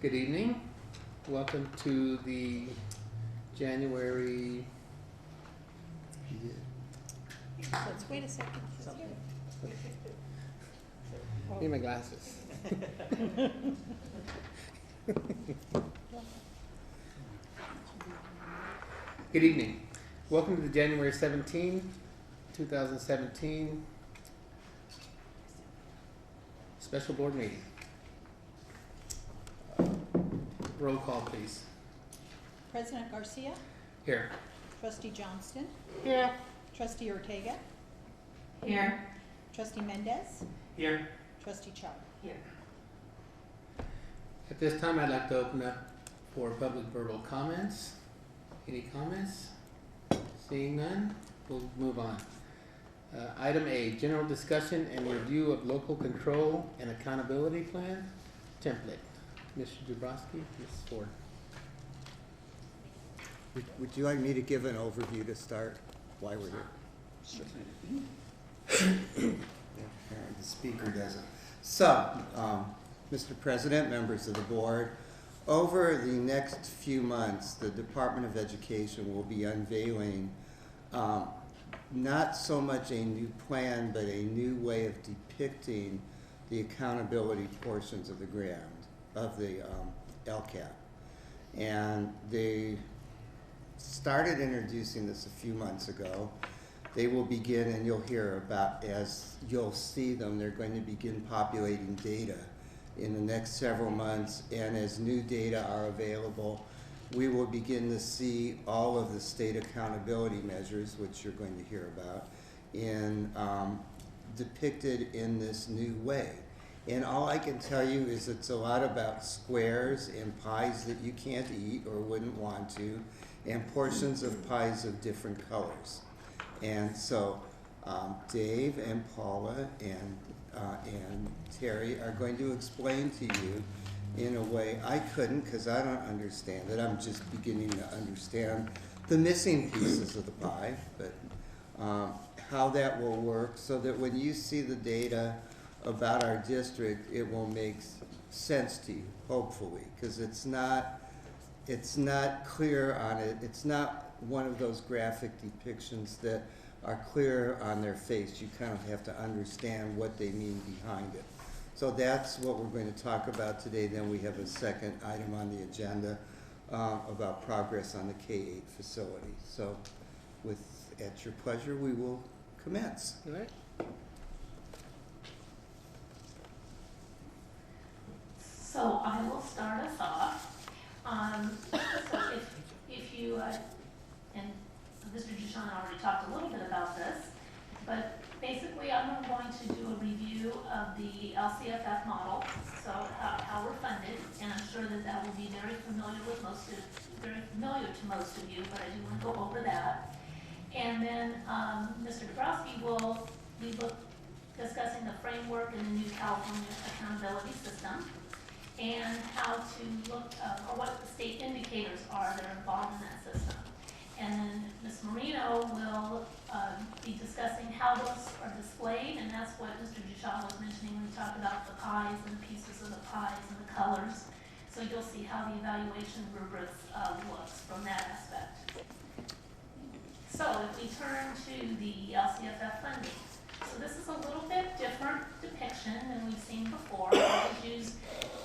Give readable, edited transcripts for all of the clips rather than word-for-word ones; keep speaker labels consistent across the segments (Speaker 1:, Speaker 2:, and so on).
Speaker 1: Good evening. Welcome to the January.
Speaker 2: Let's wait a second.
Speaker 1: Need my glasses. Good evening. Welcome to the January 17, 2017 special board meeting. Roll call, please.
Speaker 2: President Garcia,
Speaker 1: Here.
Speaker 2: Trustee Johnston,
Speaker 1: Here.
Speaker 2: Trustee Ortega,
Speaker 3: Here.
Speaker 2: Trustee Mendez,
Speaker 1: Here.
Speaker 2: Trustee Char.
Speaker 3: Here.
Speaker 1: At this time, I'd like to open up for public verbal comments. Any comments? Seeing none, we'll move on. Item A, general discussion and review of local control and accountability plan template. Mr. Dubrowski, Ms. Ford.
Speaker 4: Would you like me to give an overview to start why we're here? Sure. The speaker doesn't. So, Mr. President, members of the board, over the next few months, the Department of Education will be unveiling not so much a new plan, but a new way of depicting the accountability portions of the grant, of the LCAP. And they started introducing this a few months ago. They will begin, and you'll hear about, as you'll see them, they're going to begin populating data in the next several months, and as new data are available, we will begin to see all of the state accountability measures, which you're going to hear about, depicted in this new way. And all I can tell you is it's a lot about squares and pies that you can't eat or wouldn't want to, and portions of pies of different colors. And so Dave and Paula and Terry are going to explain to you in a way I couldn't, because I don't understand it. I'm just beginning to understand the missing pieces of the pie, but how that will work so that when you see the data about our district, it will make sense to you, hopefully, because it's not clear on it. It's not one of those graphic depictions that are clear on their face. You kind of have to understand what they mean behind it. So that's what we're going to talk about today. Then we have a second item on the agenda about progress on the K-8 facility. So at your pleasure, we will commence.
Speaker 1: All right.
Speaker 3: So I will start us off. So if you, and Mr. Duchamp already talked a little bit about this, but basically I'm going to do a review of the LCFF model, so how we're funded, and I'm sure that will be very familiar to most of you, but I do want to go over that. And then Mr. Dabrowski will be discussing the framework in the new California accountability system, and how to look, or what the state indicators are that are involved in that system. And then Ms. Marino will be discussing how those are displayed, and that's what Mr. Duchamp was mentioning when we talked about the pies and the pieces of the pies and the colors. So you'll see how the evaluation rubrics looks from that aspect. So if we turn to the LCFF funding. So this is a little bit different depiction than we've seen before. I always use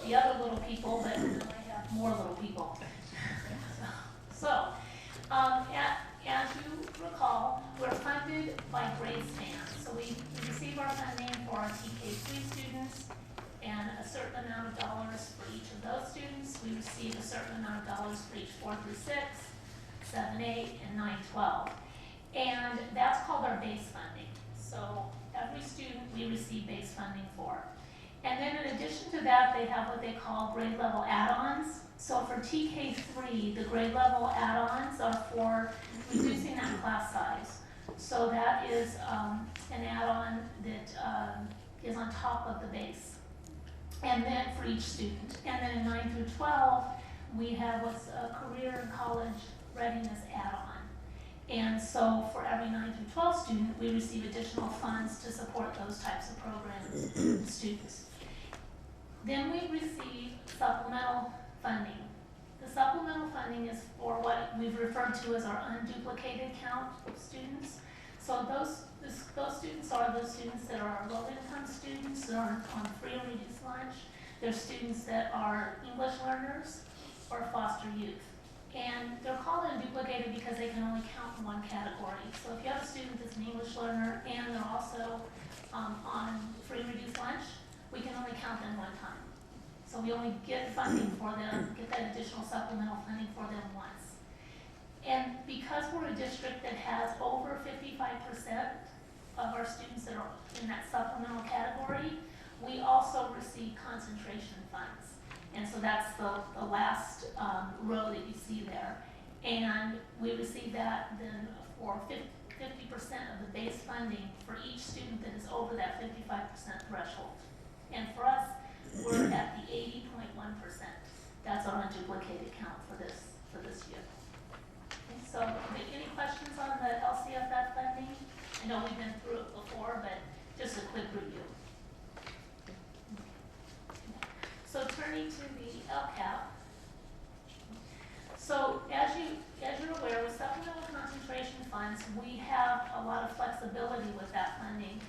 Speaker 3: the other little people, but I have more little people. So as you recall, we're funded by grade span. So we receive our funding for our TK3 students and a certain amount of dollars for each of those students. We receive a certain amount of dollars for each 4 through 6, 7, 8, and 9, 12. And that's called our base funding. So every student we receive base funding for. And then in addition to that, they have what they call grade level add-ons. So for TK3, the grade level add-ons are for reducing that class size. So that is an add-on that is on top of the base. And then for each student. And then in 9 through 12, we have what's a career and college readiness add-on. And so for every 9 through 12 student, we receive additional funds to support those types of programs and students. Then we receive supplemental funding. The supplemental funding is for what we've referred to as our unduplicated count of students. So those students are those students that are low-income students that are on free or reduced lunch. They're students that are English learners or foster youth. And they're called unduplicated because they can only count in one category. So if you have a student that's an English learner and they're also on free reduced lunch, we can only count them one time. So we only get funding for them, get that additional supplemental funding for them once. And because we're a district that has over 55% of our students that are in that supplemental category, we also receive concentration funds. And so that's the last row that you see there. And we receive that then for 50% of the base funding for each student that is over that 55% threshold. And for us, we're at the 80.1%. That's our unduplicated count for this year. Okay, so any questions on the LCFF funding? I know we've been through it before, but just a quick review. So turning to the LCAP. So as you're aware, with supplemental concentration funds, we have a lot of flexibility with that funding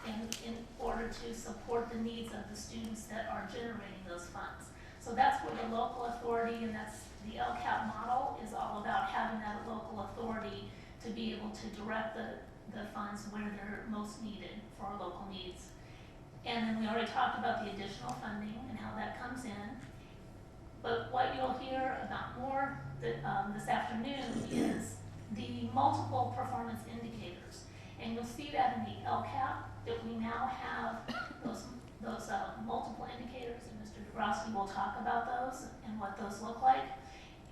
Speaker 3: in order to support the needs of the students that are generating those funds. So that's where the local authority, and that's the LCAP model, is all about having that local authority to be able to direct the funds where they're most needed for our local needs. And then we already talked about the additional funding and how that comes in. But what you'll hear about more this afternoon is the multiple performance indicators. And you'll see that in the LCAP, that we now have those multiple indicators, and Mr. Dabrowski will talk about those and what those look like.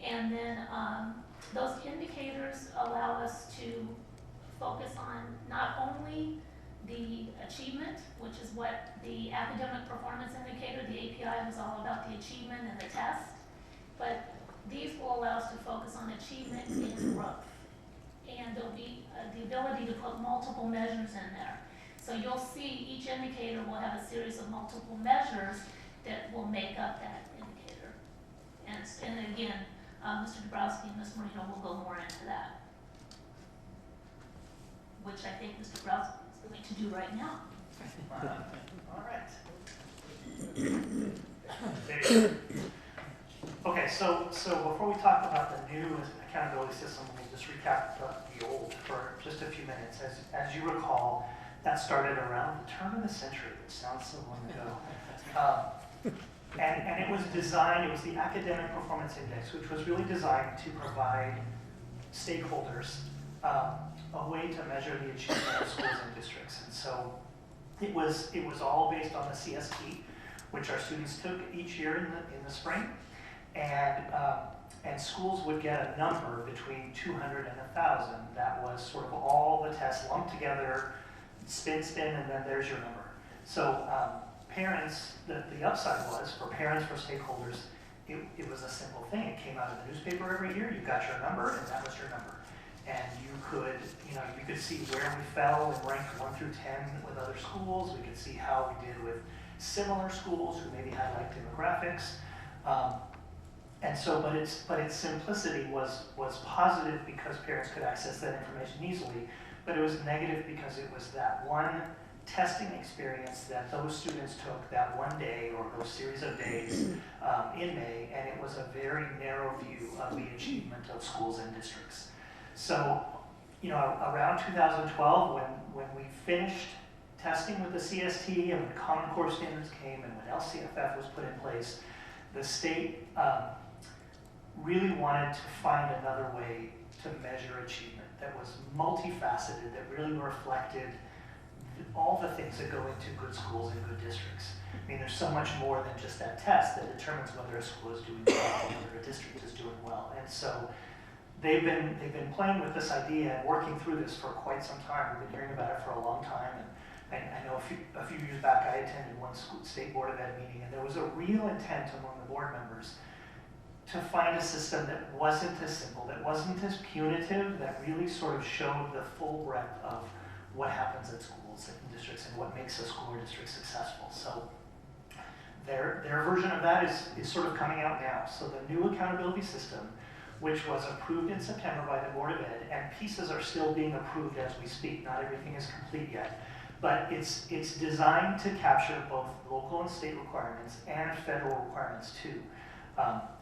Speaker 3: And then those indicators allow us to focus on not only the achievement, which is what the academic performance indicator, the API, was all about, the achievement and the test, but these will allow us to focus on achievement and growth. And there'll be the ability to put multiple measures in there. So you'll see each indicator will have a series of multiple measures that will make up that indicator. And again, Mr. Dabrowski and Ms. Marino will go more into that, which I think Mr. Dabrowski is going to do right now.
Speaker 5: All right. Okay, so before we talk about the new accountability system, we'll just recap the old for just a few minutes. As you recall, that started around the turn of the century, which sounds so long ago. And it was designed, it was the Academic Performance Index, which was really designed to provide stakeholders a way to measure the achievement of schools and districts. And so it was all based on the CST, which our students took each year in the spring. And schools would get a number between 200 and 1,000. That was sort of all the tests lumped together, spin, and then there's your number. So parents, the upside was, for parents, for stakeholders, it was a simple thing. It came out of the newspaper every year, you got your number, and that was your number. And you could see where we fell and ranked 1 through 10 with other schools. We could see how we did with similar schools who maybe had like demographics. And so, but its simplicity was positive because parents could access that information easily, but it was negative because it was that one testing experience that those students took that one day or those series of days in May, and it was a very narrow view of the achievement of schools and districts. So, around 2012, when we finished testing with the CST and when Common Core standards came and when LCFF was put in place, the state really wanted to find another way to measure achievement that was multifaceted, that really reflected all the things that go into good schools and good districts. I mean, there's so much more than just that test that determines whether a school is doing well, whether a district is doing well. And so they've been playing with this idea and working through this for quite some time. We've been hearing about it for a long time. And I know a few years back I attended one state board of ed meeting, and there was a real intent among the board members to find a system that wasn't as simple, that wasn't as punitive, that really sort of showed the full breadth of what happens at schools and districts and what makes a school or district successful. So Their version of that is sort of coming out now. So the new accountability system, which was approved in September by the Board of Ed, and pieces are still being approved as we speak. Not everything is complete yet. But it's designed to capture both local and state requirements and federal requirements too.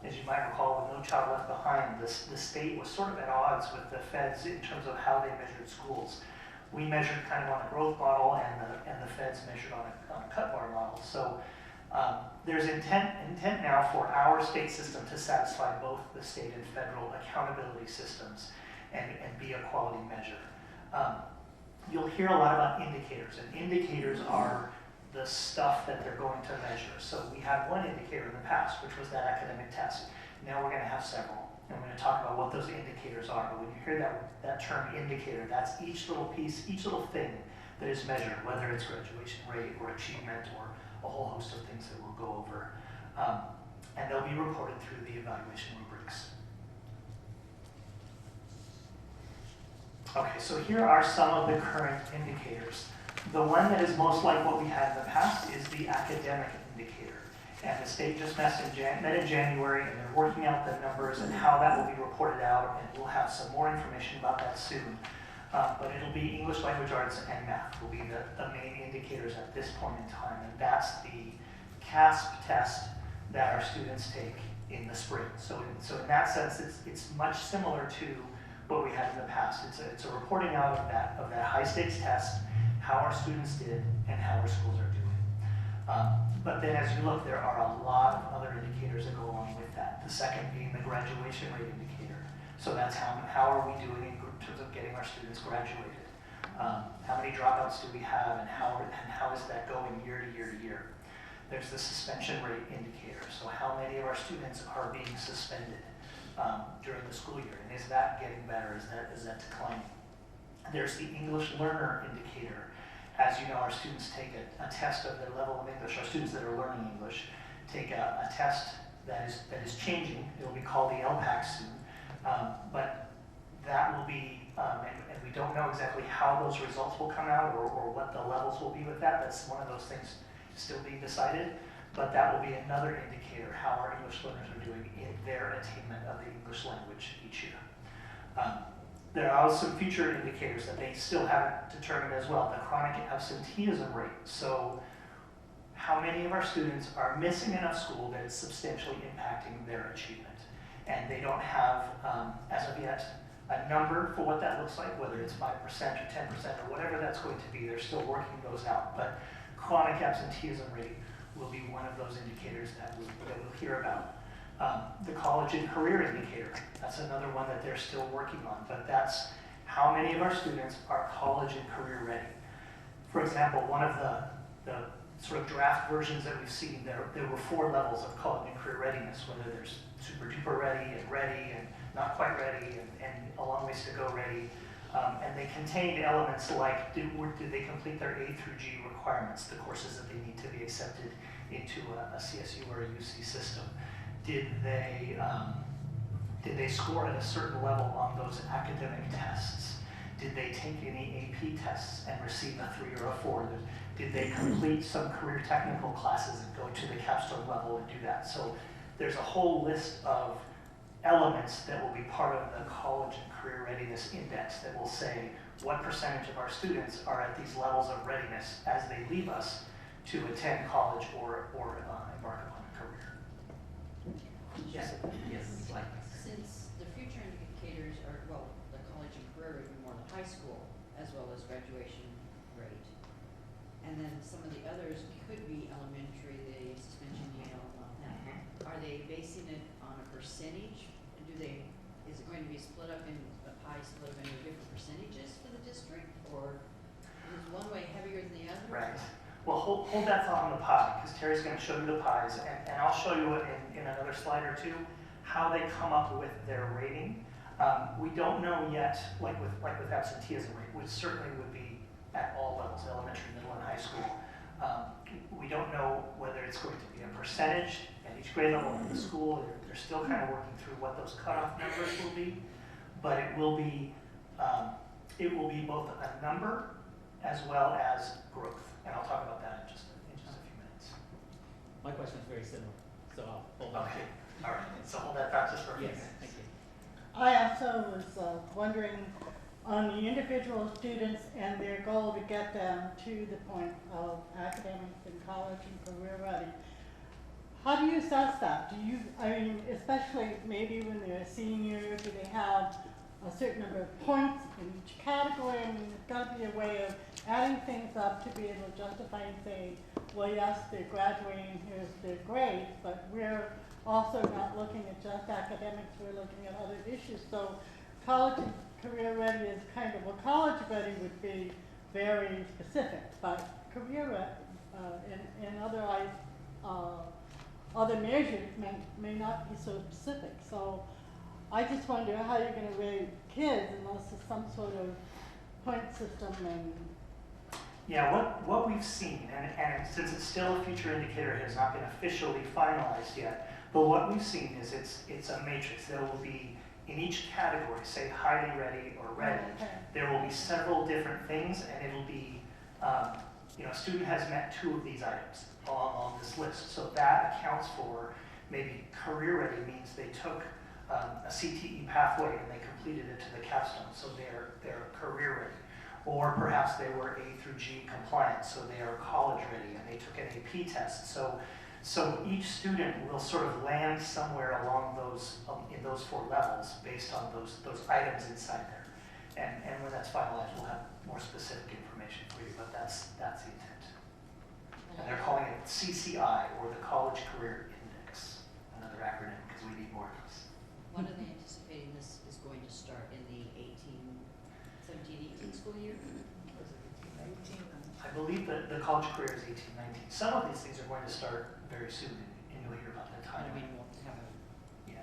Speaker 5: As you might recall, with No Child Left Behind, the state was sort of at odds with the feds in terms of how they measured schools. We measured kind of on a growth model, and the feds measured on a cut bar model. So there's intent now for our state system to satisfy both the state and federal accountability systems and be a quality measure. You'll hear a lot about indicators, and indicators are the stuff that they're going to measure. So we had one indicator in the past, which was that academic test. Now we're going to have several, and we're going to talk about what those indicators are. But when you hear that term indicator, that's each little piece, each little thing that is measured, whether it's graduation rate or achievement or a whole host of things that we'll go over. And they'll be reported through the evaluation rubrics. Okay, so here are some of the current indicators. The one that is most like what we had in the past is the academic indicator. And the state just met in January, and they're working out the numbers and how that will be reported out, and we'll have some more information about that soon. But it'll be English language arts and math will be the main indicators at this point in time, and that's the CASP test that our students take in the spring. So in that sense, it's much similar to what we had in the past. It's a reporting out of that high stakes test, how our students did, and how our schools are doing. But then as you look, there are a lot of other indicators that go along with that. The second being the graduation rate indicator. So that's how are we doing in terms of getting our students graduated. How many dropouts do we have, and how is that going year to year to year? There's the suspension rate indicator. So how many of our students are being suspended during the school year, and is that getting better? Is that declining? There's the English learner indicator. As you know, our students take a test of their level of English. Our students that are learning English take a test that is changing. It will be called the LPAC soon, but that will be, and we don't know exactly how those results will come out or what the levels will be with that. That's one of those things still being decided, but that will be another indicator how our English learners are doing in their attainment of the English language each year. There are also future indicators that they still haven't determined as well. The chronic absenteeism rate. So how many of our students are missing enough school that it's substantially impacting their achievement? And they don't have, as of yet, a number for what that looks like, whether it's 5% or 10% or whatever that's going to be. They're still working those out. But chronic absenteeism rate will be one of those indicators that we'll hear about. The college and career indicator, that's another one that they're still working on, but that's how many of our students are college and career ready. For example, one of the sort of draft versions that we've seen, there were 4 levels of college and career readiness, whether there's super duper ready and not quite ready and a long ways to go ready. And they contained elements like, did they complete their A through G requirements, the courses that they need to be accepted into a CSU or a UC system? Did they score at a certain level on those academic tests? Did they take any AP tests and receive a 3 or a 4? Did they complete some career technical classes and go to the capstone level and do that? So there's a whole list of elements that will be part of the College and Career Readiness Index that will say what percentage of our students are at these levels of readiness as they leave us to attend college or embark upon a career. Yes.
Speaker 1: Yes. Like.
Speaker 6: Since the future indicators are, well, the college and career would be more the high school as well as graduation rate. And then some of the others could be elementary, the suspension, Yale, and all that. Are they basing it on a percentage? Is it going to be split up in a pie split up into different percentages for the district? Or is one way heavier than the other?
Speaker 5: Right. Well, hold that thought on the pie, because Terry's going to show you the pies, and I'll show you in another slide or two how they come up with their rating. We don't know yet, like with absenteeism rate, which certainly would be at all levels, elementary, middle, and high school. We don't know whether it's going to be a percentage at each grade level in the school. They're still kind of working through what those cutoff numbers will be, but it will be both a number as well as growth. And I'll talk about that in just a few minutes.
Speaker 7: My question is very similar, so I'll hold on to
Speaker 5: Okay,
Speaker 7: it.
Speaker 5: all right, so hold that thought just for a few
Speaker 7: Yes,
Speaker 5: minutes.
Speaker 7: thank you.
Speaker 8: I also was wondering on the individual students and their goal to get them to the point of academics in college and career ready. How do you assess that? Do you, I mean, especially maybe when they're a senior, do they have a certain number of points in each category? I mean, there's got to be a way of adding things up to be able to justify and say, well, yes, they're graduating, here's their grades, but we're also not looking at just academics, we're looking at other issues. So college and career ready is kind of, well, college ready would be very specific, but career ready and other measures may not be so specific. So I just wonder how you're going to rate kids unless there's some sort of point system and.
Speaker 5: Yeah, what we've seen, and since it's still a future indicator, it has not been officially finalized yet, but what we've seen is it's a matrix. There will be, in each category, say highly ready or ready,
Speaker 8: Okay.
Speaker 5: there will be several different things, and it'll be, a student has met 2 of these items on this list. So that accounts for maybe career ready means they took a CTE pathway and they completed it to the capstone, so they're career ready. Or perhaps they were A through G compliant, so they are college ready and they took an AP test. So each student will sort of land somewhere along those, in those 4 levels based on those items inside there. And when that's finalized, we'll have more specific information for you, but that's the intent. And they're calling it CCI, or the College Career Index, another acronym because we need more of those.
Speaker 6: When are they anticipating this is going to start in the 17-18 school year?
Speaker 5: I believe that the college career is 18-19. Some of these things are going to start very soon, and you'll hear about that
Speaker 6: I
Speaker 5: time.
Speaker 6: mean, won't have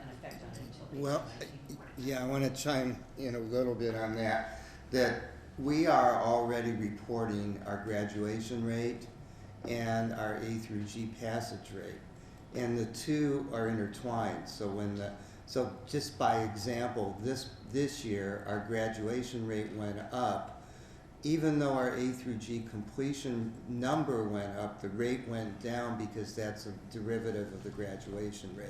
Speaker 6: an effect on it until
Speaker 4: Well,
Speaker 6: 18-19.
Speaker 4: yeah, I want to chime in a little bit on that, that we are already reporting our graduation rate and our A through G passage rate. And the 2 are intertwined. So just by example, this year, our graduation rate went up. Even though our A through G completion number went up, the rate went down because that's a derivative of the graduation rate.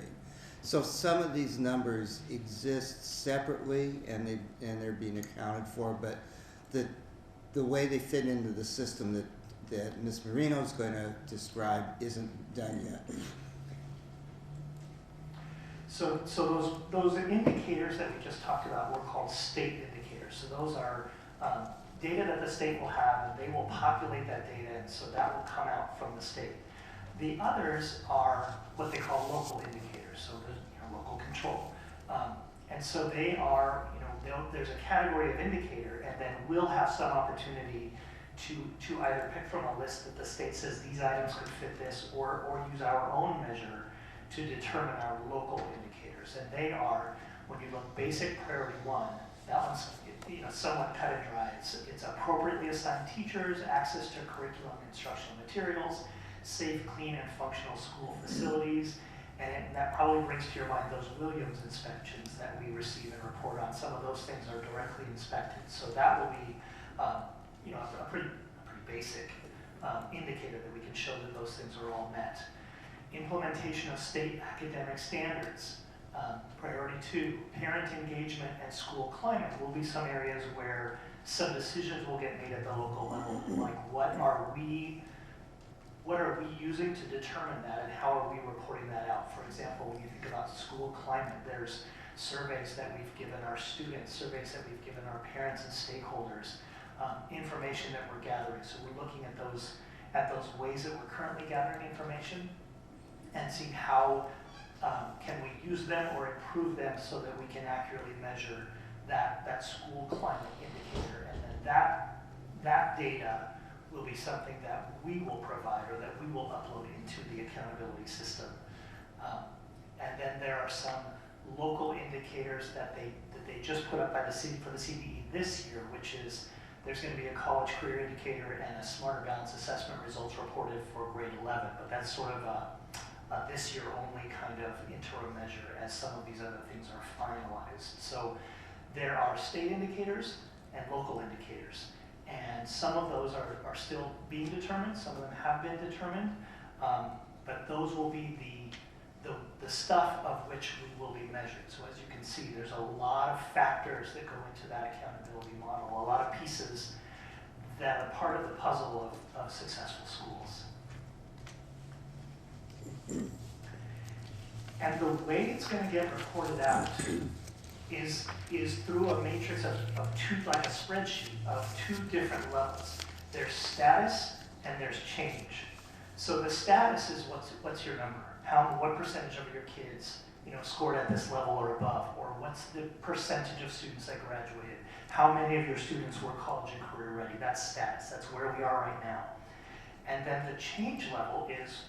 Speaker 4: So some of these numbers exist separately and they're being accounted for, but the way they fit into the system that Ms. Marino is going to describe isn't done yet.
Speaker 5: So those indicators that we just talked about were called state indicators. So those are data that the state will have, and they will populate that data, and so that will come out from the state. The others are what they call local indicators, so there's local control. And so they are, there's a category of indicator, and then we'll have some opportunity to either pick from a list that the state says these items could fit this, or use our own measure to determine our local indicators. And they are, when you look basic priority 1, that one's somewhat cut and dry. It's appropriately assigned teachers, access to curriculum and instructional materials, safe, clean, and functional school facilities. And that probably brings to your mind those Williams inspections that we receive and report on. Some of those things are directly inspected. So that will be a pretty basic indicator that we can show that those things are all met. Implementation of state academic standards. Priority 2, parent engagement and school climate will be some areas where some decisions will get made at the local level, like what are we using to determine that, and how are we reporting that out? For example, when you think about school climate, there's surveys that we've given our students, surveys that we've given our parents and stakeholders, information that we're gathering. So we're looking at those ways that we're currently gathering information and seeing how can we use them or improve them so that we can accurately measure that school climate indicator. And then that data will be something that we will provide or that we will upload into the accountability system. And then there are some local indicators that they just put up by the city for the CBE this year, which is there's going to be a college career indicator and a Smarter Balance assessment results reported for grade 11, but that's sort of a this year only kind of interim measure as some of these other things are finalized. So there are state indicators and local indicators, and some of those are still being determined, some of them have been determined. but those will be the stuff of which we will be measured. So as you can see, there's a lot of factors that go into that accountability model, a lot of pieces that are part of the puzzle of successful schools. And the way it's going to get reported out is through a matrix of two, like a spreadsheet of two different levels. There's status and there's change. So the status is what's your number? What percentage of your kids, scored at this level or above? Or what's the percentage of students that graduated? How many of your students were college and career ready? That's status. That's where we are right now. And then the change level is,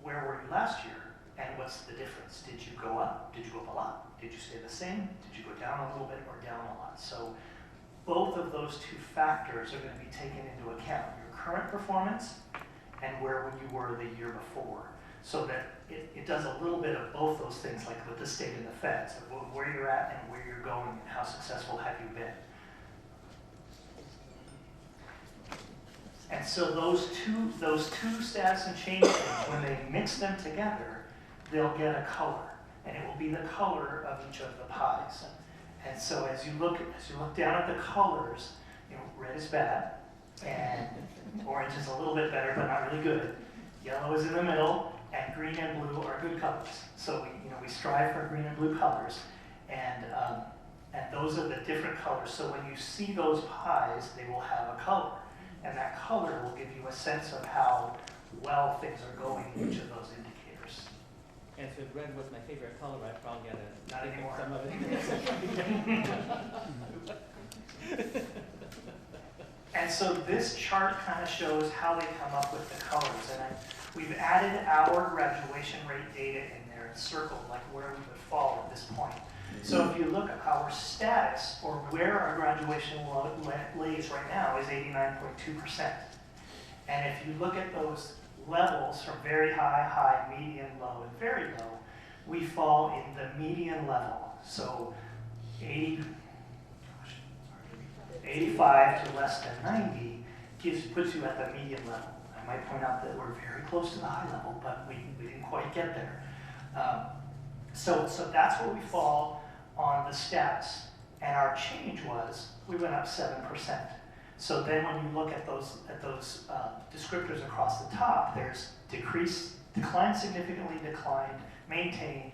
Speaker 5: where were you last year? And what's the difference? Did you go up? Did you go up a lot? Did you stay the same? Did you go down a little bit or down a lot? So both of those two factors are going to be taken into account. Your current performance and where you were the year before. So that it does a little bit of both those things, like with the state and the feds, so where you're at and where you're going and how successful have you been. And so those two status and change things, when they mix them together, they'll get a color, and it will be the color of each of the pies. And so as you look down at the colors, red is bad, and orange is a little bit better, but not really good. Yellow is in the middle, and green and blue are good colors. So we strive for green and blue colors, and those are the different colors. So when you see those pies, they will have a color, and that color will give you a sense of how well things are going in each of those indicators.
Speaker 7: And so if red was my favorite color, I'd probably gotta
Speaker 5: Not
Speaker 7: pick
Speaker 5: anymore.
Speaker 7: some of it.
Speaker 5: And so this chart kind of shows how they come up with the colors. And we've added our graduation rate data in there and circled like where we would fall at this point. So if you look at our status, or where our graduation lays right now, is 89.2%. And if you look at those levels from very high, high, median, low, and very low, we fall in the median level. So 85 to less than 90 puts you at the median level. I might point out that we're very close to the high level, but we didn't quite get there. So that's where we fall on the status. And our change was, we went up 7%. So then when you look at those descriptors across the top, there's declined significantly, declined, maintained,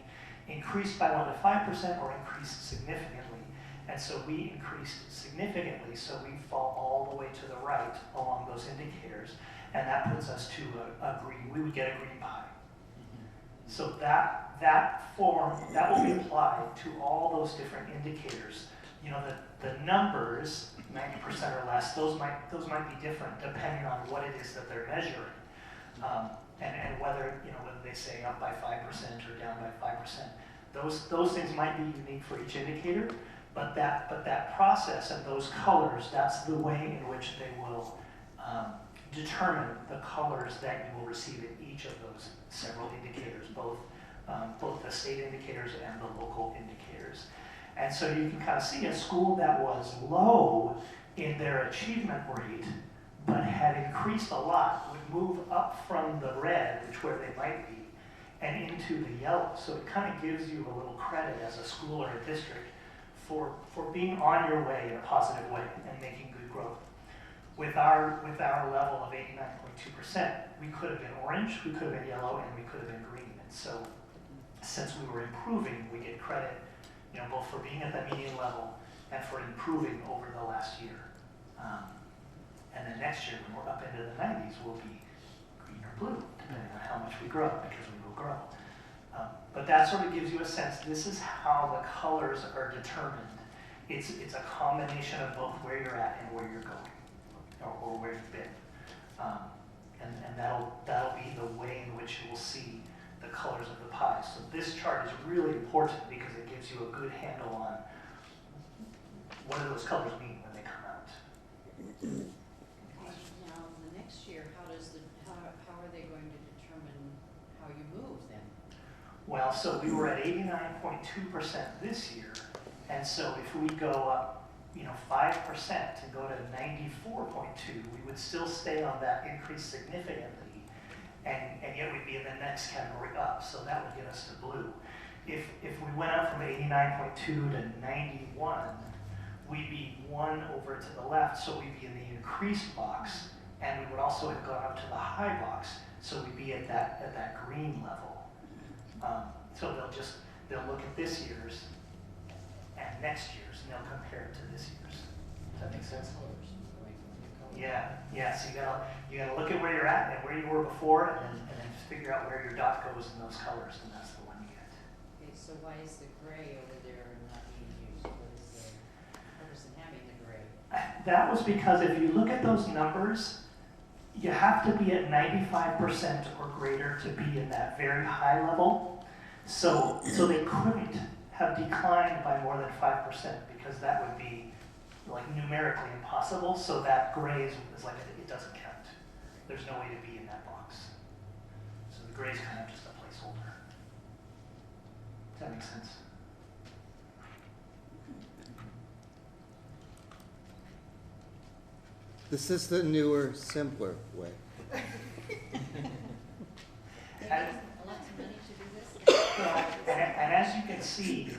Speaker 5: increased by 1 to 5%, or increased significantly. And so we increased significantly, so we fall all the way to the right along those indicators, and that puts us to a green. We would get a green pie. So that form, that will be applied to all those different indicators. The numbers, 90% or less, those might be different depending on what it is that they're measuring, and whether they say up by 5% or down by 5%. Those things might be unique for each indicator, but that process and those colors, that's the way in which they will determine the colors that you will receive in each of those several indicators, both the state indicators and the local indicators. And so you can kind of see a school that was low in their achievement rate, but had increased a lot, would move up from the red, which where they might be, and into the yellow. So it kind of gives you a little credit as a school or a district for being on your way in a positive way and making good growth. With our level of 89.2%, we could have been orange, we could have been yellow, and we could have been green. And so since we were improving, we get credit, both for being at that median level and for improving over the last year. And then next year, when we're up into the 90s, we'll be green or blue, depending on how much we grow, because we will grow. But that sort of gives you a sense, this is how the colors are determined. It's a combination of both where you're at and where you're going, or where you've been. And that'll be the way in which you will see the colors of the pie. So this chart is really important because it gives you a good handle on what do those colors mean when they come out.
Speaker 6: Now, the next year, how are they going to determine how you move then?
Speaker 5: Well, so we were at 89.2% this year, and so if we go up 5% to go to 94.2, we would still stay on that increase significantly. and yet we'd be in the next category up, so that would get us to blue. If we went up from 89.2 to 91, we'd be one over to the left, so we'd be in the increased box, and we would also have gone up to the high box, so we'd be at that green level. So they'll look at this year's and next year's, and they'll compare it to this year's. Does that make sense? Yeah. So you gotta look at where you're at and where you were before, and then just figure out where your dot goes in those colors, and that's the one you get.
Speaker 6: Okay, so why is the gray over there not being used? What is the purpose in having the gray?
Speaker 5: That was because if you look at those numbers, you have to be at 95% or greater to be in that very high level. So they couldn't have declined by more than 5% because that would be like numerically impossible. So that gray is like it doesn't count. There's no way to be in that box. So the gray is kind of just a placeholder. Does that make sense?
Speaker 4: This is the newer, simpler way.
Speaker 6: They have lots of money to do this?
Speaker 5: And as you can see,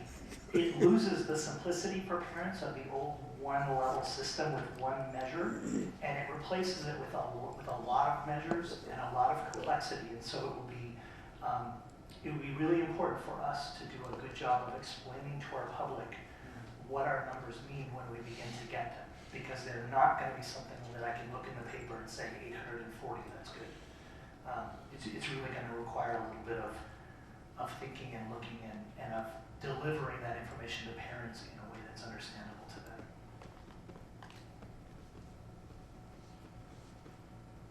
Speaker 5: it loses the simplicity for parents of the old one-level system with one measure, and it replaces it with a lot of measures and a lot of complexity. And so it will be really important for us to do a good job of explaining to our public what our numbers mean when we begin to get them, because they're not going to be something that I can look in the paper and say 840, that's good. It's really going to require a little bit of thinking and looking and of delivering that information to parents in a way that's understandable to them.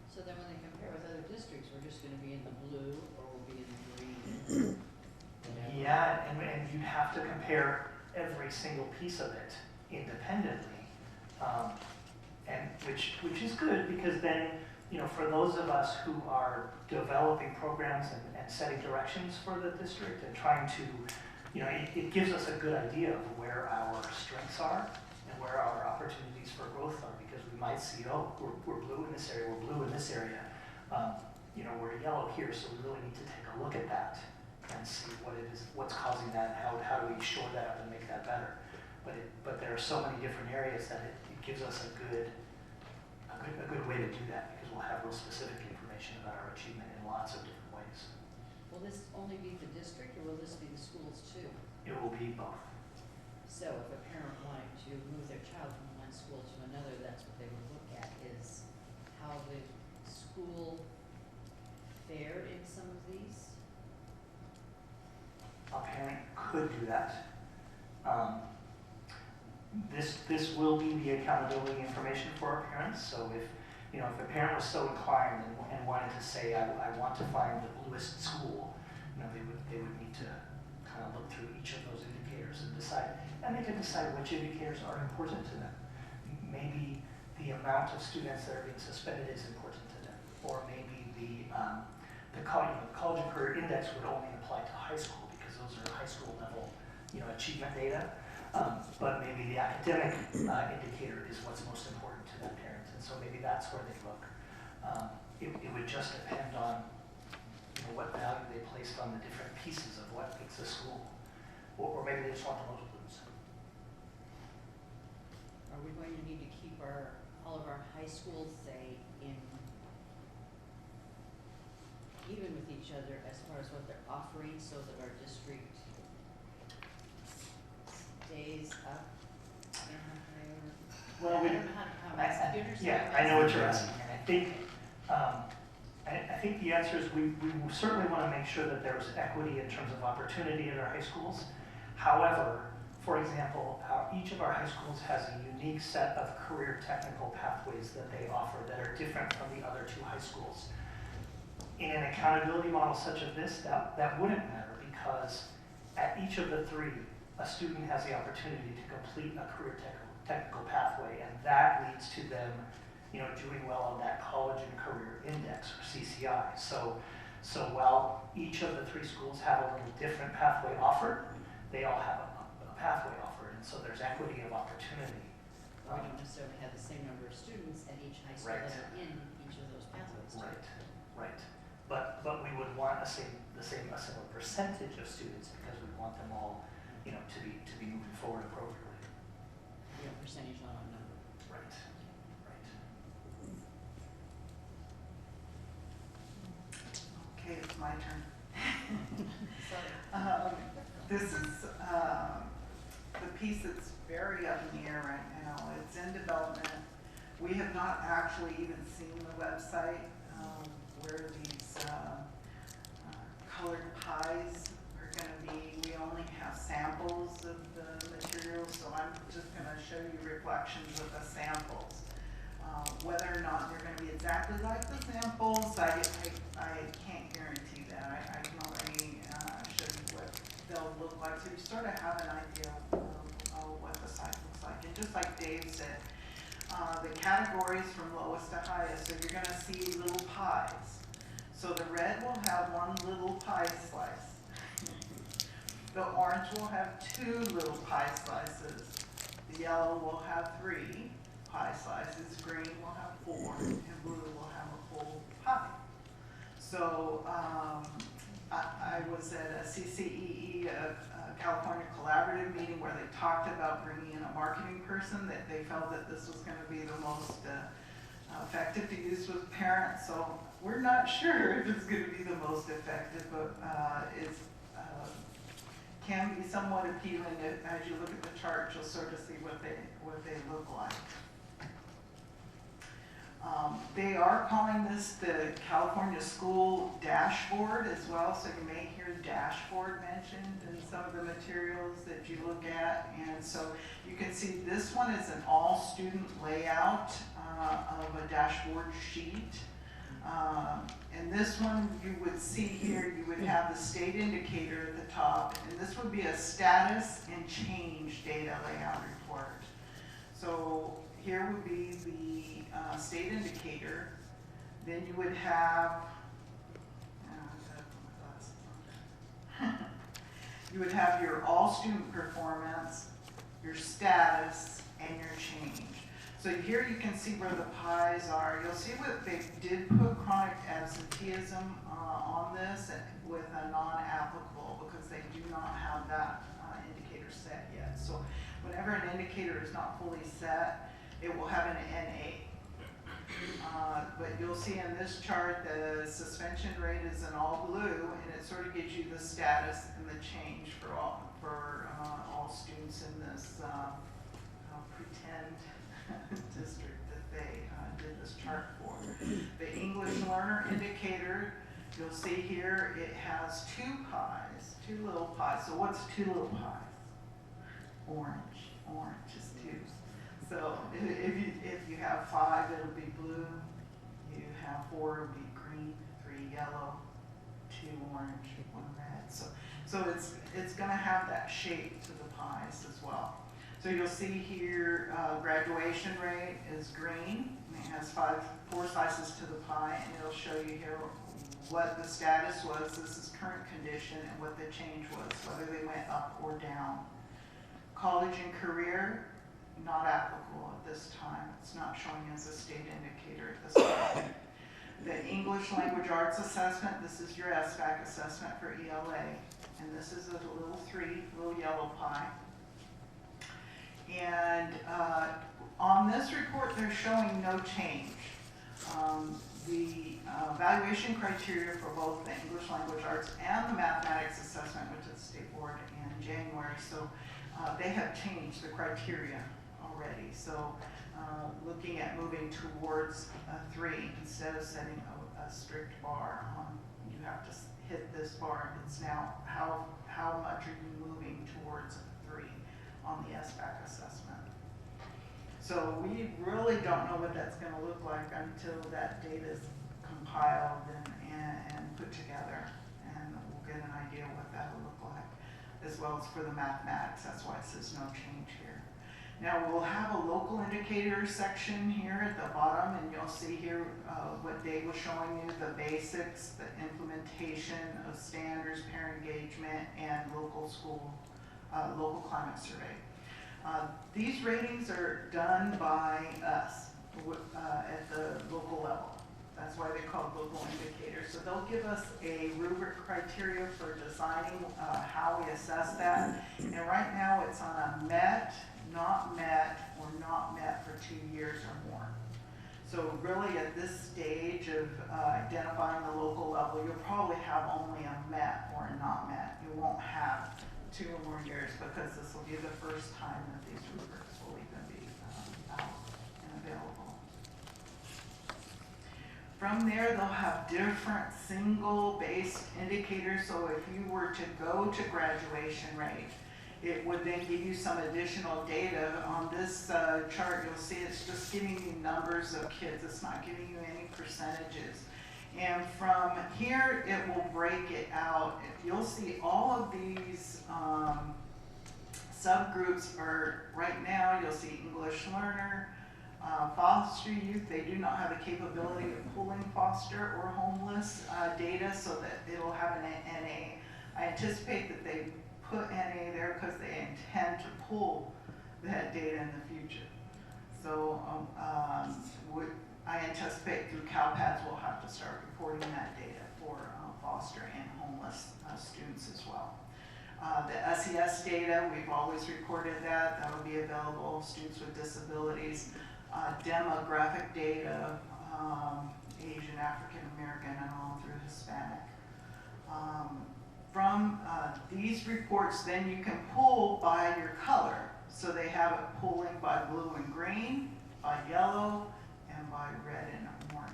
Speaker 6: So then when they compare with other districts, we're just gonna be in the blue or we'll be in the green? Whatever.
Speaker 5: Yeah, and you'd have to compare every single piece of it independently, and which is good, because then, for those of us who are developing programs and setting directions for the district and trying to, it gives us a good idea of where our strengths are and where our opportunities for growth are, because we might see, oh, we're blue in this area, we're blue in this area, we're yellow here, so we really need to take a look at that and see what it is, what's causing that, and how do we shore that up and make that better. But there are so many different areas that it gives us a good way to do that, because we'll have real specific information about our achievement in lots of different ways.
Speaker 6: Will this only be the district or will this be the schools too?
Speaker 5: It will be both.
Speaker 6: So if a parent wanted to move their child from one school to another, that's what they would look at, is how the school fared in some of these?
Speaker 5: A parent could do that. This will be the accountability information for our parents. So if a parent was so inclined and wanted to say, I want to find the bluest school, they would need to kind of look through each of those indicators and decide. And they can decide which indicators are important to them. Maybe the amount of students that are being suspended is important to them, or maybe the college and career index would only apply to high school, because those are high school level achievement data. But maybe the academic indicator is what's most important to that parent, and so maybe that's where they look. It would just depend on what value they placed on the different pieces of what makes a school, or maybe they just want the most blues.
Speaker 6: Are we going to need to keep all of our high schools, say, even with each other as far as what they're offering, so that our district stays up in a higher?
Speaker 5: Well,
Speaker 6: I don't know how to ask. Do you understand?
Speaker 5: Yeah, I know what you're asking, and I think the answer is we certainly want to make sure that there's equity in terms of opportunity in our high schools. However, for example, each of our high schools has a unique set of career technical pathways that they offer that are different from the other two high schools. In an accountability model such as this, that wouldn't matter, because at each of the three, a student has the opportunity to complete a career technical pathway, and that leads to them doing well on that college and career index, or CCI. So while each of the three schools have a little different pathway offered, they all have a pathway offered, and so there's equity of opportunity.
Speaker 6: We don't necessarily have the same number of students at each high school
Speaker 5: Right.
Speaker 6: that are in each of those pathways.
Speaker 5: Right. But want a similar percentage of students because we want them all, you know, to be moving forward appropriately.
Speaker 6: Real percentage, not a number.
Speaker 5: Right, right.
Speaker 9: Okay, it's my turn.
Speaker 6: Sorry.
Speaker 9: This is the piece that's very up in the air right now. It's in development. We have not actually even seen the website where these colored pies are going to be. We only have samples of the materials, so I'm just going to show you reflections of the samples. Whether or not they're going to be exactly like the samples, I can't guarantee that. I can only show you what they'll look like, so you sort of have an idea of what the site looks like. And just like Dave said, the categories from lowest to highest, so you're going to see little pies. So the red will have one little pie slice. The orange will have 2 little pie slices. The yellow will have 3 pie slices. Green will have 4, and blue will have a full pie. So I was at a CCEE, a California Collaborative meeting where they talked about bringing in a marketing person, that they felt that this was going to be the most effective to use with parents. So we're not sure if it's going to be the most effective, but it can be somewhat appealing. As you look at the chart, you'll sort of see what they look like. They are calling this the California School Dashboard as well, so you may hear dashboard mentioned in some of the materials that you look at. And so you can see this one is an all-student layout of a dashboard sheet. And this one you would see here, you would have the state indicator at the top, and this would be a status and change data layout report. So here would be the state indicator. Then you would have, you would have your all student performance, your status, and your change. So here you can see where the pies are. You'll see what they did put chronic absenteeism on this with a non-applicable, because they do not have that indicator set yet. So whenever an indicator is not fully set, it will have an NA. But you'll see in this chart the suspension rate is in all blue, and it sort of gives you the status and the change for all students in this pretend district that they did this chart for. The English learner indicator, you'll see here, it has 2 pies, 2 little pies. So what's 2 little pies? Orange is 2. So if you have 5, it'll be blue. You have 4, it'll be green. 3 yellow, 2 orange, 1 red. So it's going to have that shape to the pies as well. So you'll see here graduation rate is green. And it has 4 slices to the pie, and it'll show you here what the status was. This is current condition, and what the change was, whether they went up or down. College and career, not applicable at this time. It's not showing as a state indicator at this time. The English Language Arts Assessment, this is your SBAC assessment for ELA, and this is a little 3, little yellow pie. And on this report, they're showing no change. The evaluation criteria for both the English Language Arts and the Mathematics Assessment, which is State Board in January, so they have changed the criteria already. So looking at moving towards a 3 instead of setting a strict bar on, you have to hit this bar, and it's now how much are you moving towards a 3 on the SBAC assessment. So we really don't know what that's going to look like until that data is compiled and put together, and we'll get an idea what that will look like, as well as for the mathematics. That's why it says no change here. Now we'll have a local indicator section here at the bottom, and you'll see here what Dave was showing you, the basics, the implementation of standards, parent engagement, and local climate survey. These ratings are done by us at the local level. That's why they're called local indicators. So they'll give us a rubric criteria for designing how we assess that. And right now it's on a met, not met, or not met for 2 years or more. So really at this stage of identifying the local level, you'll probably have only a met or a not met. You won't have 2 or more years because this will be the first time that these rubrics will even be out and available. From there, they'll have different single-based indicators. So if you were to go to graduation rate, it would then give you some additional data. On this chart, you'll see it's just giving you numbers of kids. It's not giving you any percentages. And from here, it will break it out. You'll see all of these subgroups are, right now, you'll see English learner, foster youth. They do not have the capability of pulling foster or homeless data, so that it'll have an NA. I anticipate that they put NA there because they intend to pull that data in the future. So I anticipate through CalPADS we'll have to start reporting that data for foster and homeless students as well. The SES data, we've always reported that. That will be available, students with disabilities. Demographic data, Asian, African American, and all through Hispanic. From these reports, then you can pull by your color. So they have it pulling by blue and green, by yellow, and by red and orange.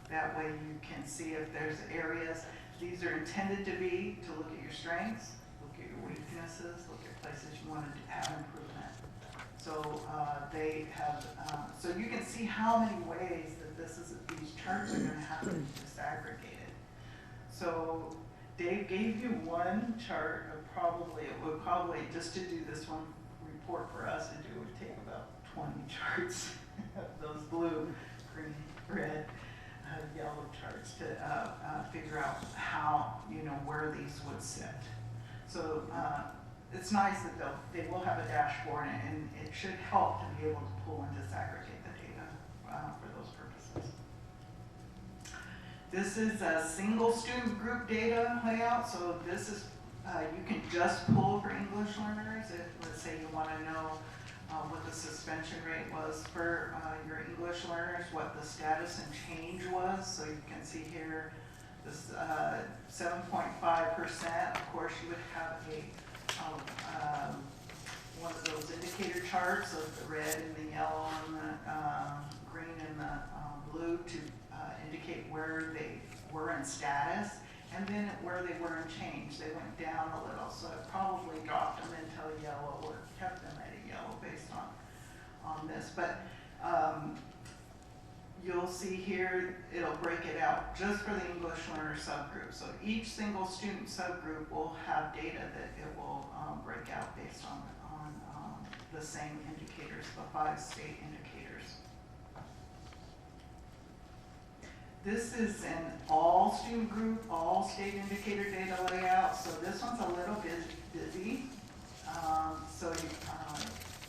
Speaker 9: That way you can see if there's areas. These are intended to be to look at your strengths, look at your weaknesses, look at places you want to have improvement. So they have, so you can see how many ways that these charts are going to have to be disaggregated. So Dave gave you one chart of probably, it would probably, just to do this one report for us to do, it would take about 20 charts, those blue, green, red, yellow charts to figure out how, where these would sit. So it's nice that they will have a dashboard, and it should help to be able to pull and disaggregate the data for those purposes. This is a single student group data layout. So this is, you can just pull for English learners. If, let's say, you want to know what the suspension rate was for your English learners, what the status and change was. So you can see here, this 7.5%. Of course, you would have one of those indicator charts of the red and the yellow and the green and the blue to indicate where they were in status, and then where they were in change. They went down a little, so it probably dropped them into yellow or kept them at a yellow based on this. But you'll see here, it'll break it out just for the English learner subgroup. So each single student subgroup will have data that it will break out based on the same indicators, the 5 state indicators. This is an all student group, all state indicator data layout. So this one's a little bit busy.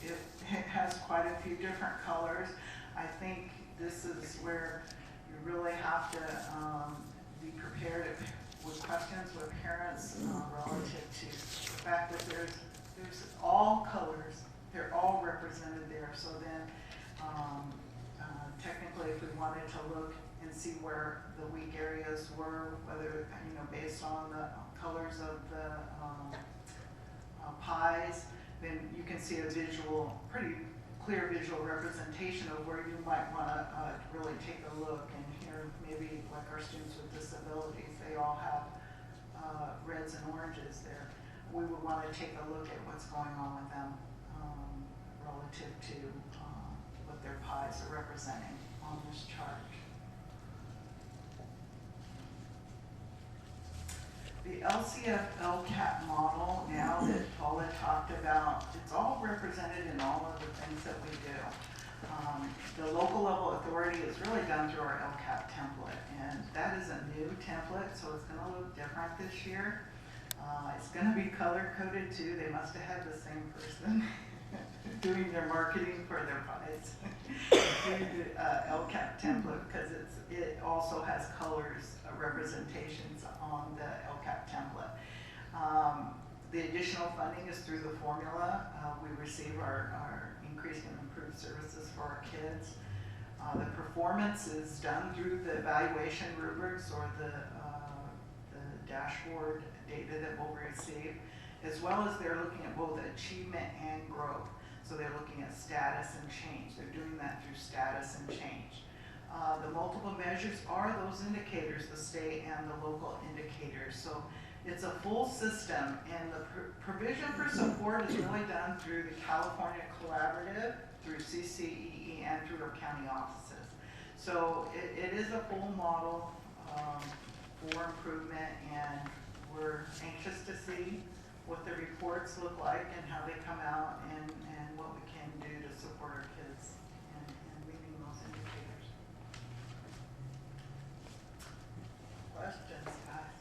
Speaker 9: It has quite a few different colors. I think this is where you really have to be prepared with questions with parents relative to the fact that there's all colors. They're all represented there. So then technically if we wanted to look and see where the weak areas were, whether, based on the colors of the pies, then you can see a pretty clear visual representation of where you might want to really take a look. And here, maybe like our students with disabilities, they all have reds and oranges there. We would want to take a look at what's going on with them relative to what their pies are representing on this chart. The LCFF model, now that Paula talked about, it's all represented in all of the things that we do. The local level authority is really done through our LCAP template, and that is a new template, so it's going to look different this year. It's going to be color coded too. They must have had the same person doing their marketing for their pies. Doing the LCAP template, because it also has colors, representations on the LCAP template. The additional funding is through the formula. We receive our increased and improved services for our kids. The performance is done through the evaluation rubrics or the dashboard data that we'll receive, as well as they're looking at both achievement and growth. So they're looking at status and change. They're doing that through status and change. The multiple measures are those indicators, the state and the local indicators. So it's a full system, and the provision for support is really done through the California Collaborative, through CCEE, and through our county offices. So it is a full model for improvement, and we're anxious to see what the reports look like and how they come out, and what we can do to support our kids and meeting those indicators. Questions, guys?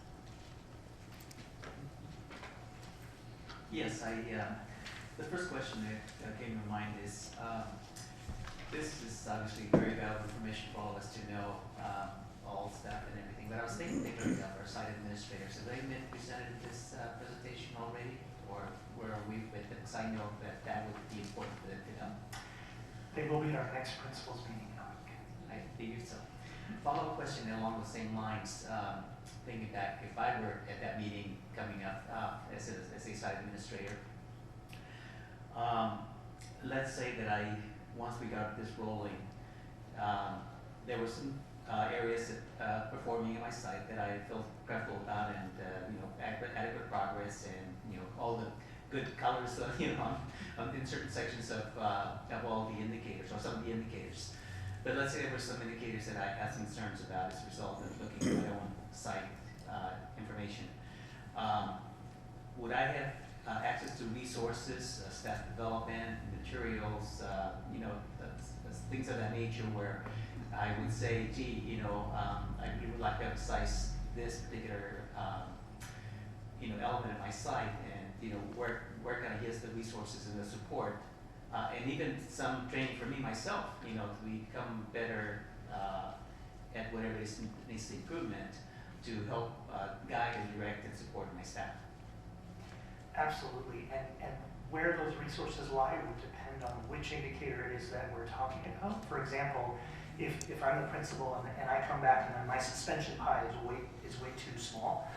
Speaker 7: Yes, the first question that came to mind is, this is obviously very valuable information for all of us to know, all staff and everything, but I was thinking of our site administrators. Have they been presented this presentation already, or where are we with it? Because I know that would be important for them to know.
Speaker 5: They will be at our next principals meeting.
Speaker 7: I figured so. Follow-up question along the same lines, thinking back, if I were at that meeting coming up as a site administrator, let's say that once we got this rolling, there were some areas performing at my site that I felt comfortable about, and adequate progress, and all the good colors, in certain sections of all the indicators, or some of the indicators. But let's say there were some indicators that I had some concerns about as a result of looking at my own site information. Would I have access to resources, staff development, materials, things of that nature, where I would say, gee, I really would like to emphasize this particular, element of my site, and where can I get the resources and the support, and even some training for me myself, to become better at whatever needs the improvement, to help guide and direct and support my staff.
Speaker 5: Absolutely, and where those resources lie would depend on which indicator it is that we're talking about. For example, if I'm the principal and I come back and then my suspension pie is way too small,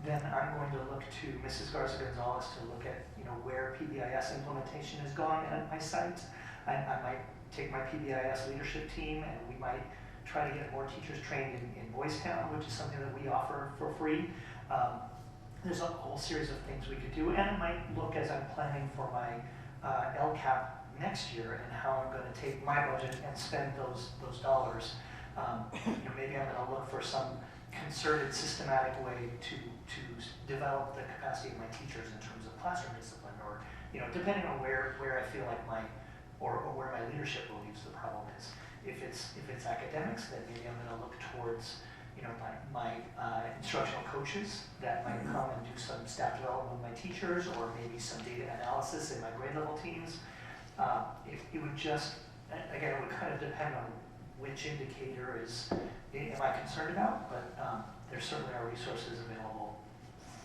Speaker 5: then I'm going to look to Mrs. Garza Gonzalez to look at where PBIS implementation has gone at my site. I might take my PBIS leadership team, and we might try to get more teachers trained in Boys Town, which is something that we offer for free. There's a whole series of things we could do, and it might look, as I'm planning for my LCAP next year and how I'm going to take my budget and spend those dollars. Maybe I'm going to look for some concerted, systematic way to develop the capacity of my teachers in terms of classroom discipline, or depending on where I feel like or where my leadership believes the problem is. If it's academics, then maybe I'm going to look towards my instructional coaches that might come and do some staff development with my teachers, or maybe some data analysis in my grade level teams. It would just, again, it would kind of depend on which indicator am I concerned about, but there certainly are resources available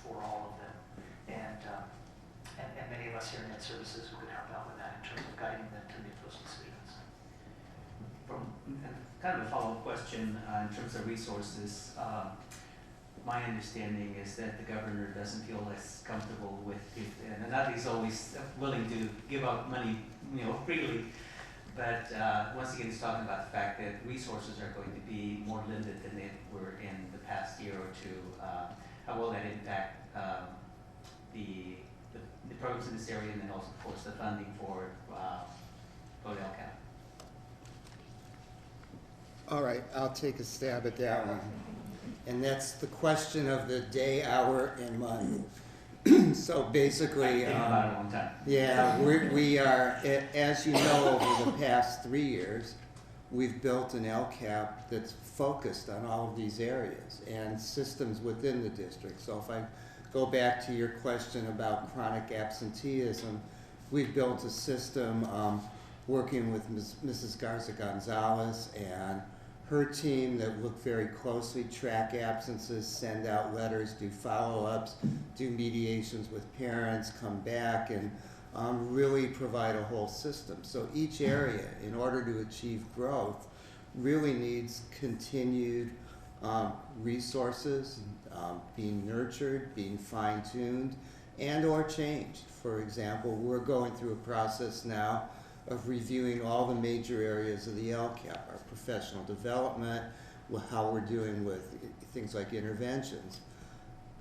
Speaker 5: for all of them, and many of us here in Ed Services who could help out with that in terms of guiding them to make those decisions.
Speaker 7: And kind of a follow-up question in terms of resources. My understanding is that the governor doesn't feel as comfortable with it, and not he's always willing to give out money, freely. But once again, he's talking about the fact that resources are going to be more limited than they were in the past year or two. How will that impact the programs in this area, and then also, of course, the funding for LCAP?
Speaker 4: All right, I'll take a stab at that one. And that's the question of the day, hour, and month. So basically,
Speaker 7: I've been about it a long time.
Speaker 4: yeah, we are, as you know, over the past 3 years, we've built an LCAP that's focused on all of these areas and systems within the district. So if I go back to your question about chronic absenteeism, we've built a system working with Mrs. Garza Gonzalez and her team that look very closely, track absences, send out letters, do follow-ups, do mediations with parents, come back, and really provide a whole system. So each area, in order to achieve growth, really needs continued resources, being nurtured, being fine-tuned, and or changed. For example, we're going through a process now of reviewing all the major areas of the LCAP, our professional development, how we're doing with things like interventions.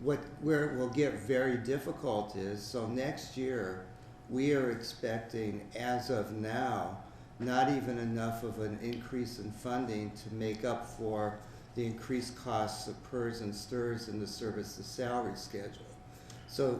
Speaker 4: Where it will get very difficult is, so next year, we are expecting, as of now, not even enough of an increase in funding to make up for the increased costs of PERS and STIRS in the service to salary schedule. So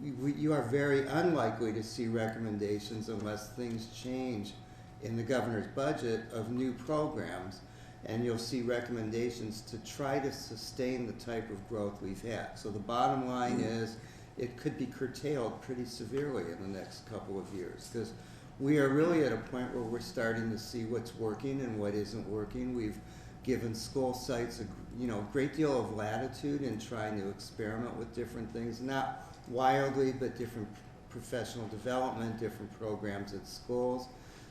Speaker 4: you are very unlikely to see recommendations unless things change in the governor's budget of new programs, and you'll see recommendations to try to sustain the type of growth we've had. So the bottom line is it could be curtailed pretty severely in the next couple of years, because we are really at a point where we're starting to see what's working and what isn't working. We've given school sites a great deal of latitude in trying to experiment with different things, not wildly, but different professional development, different programs at schools.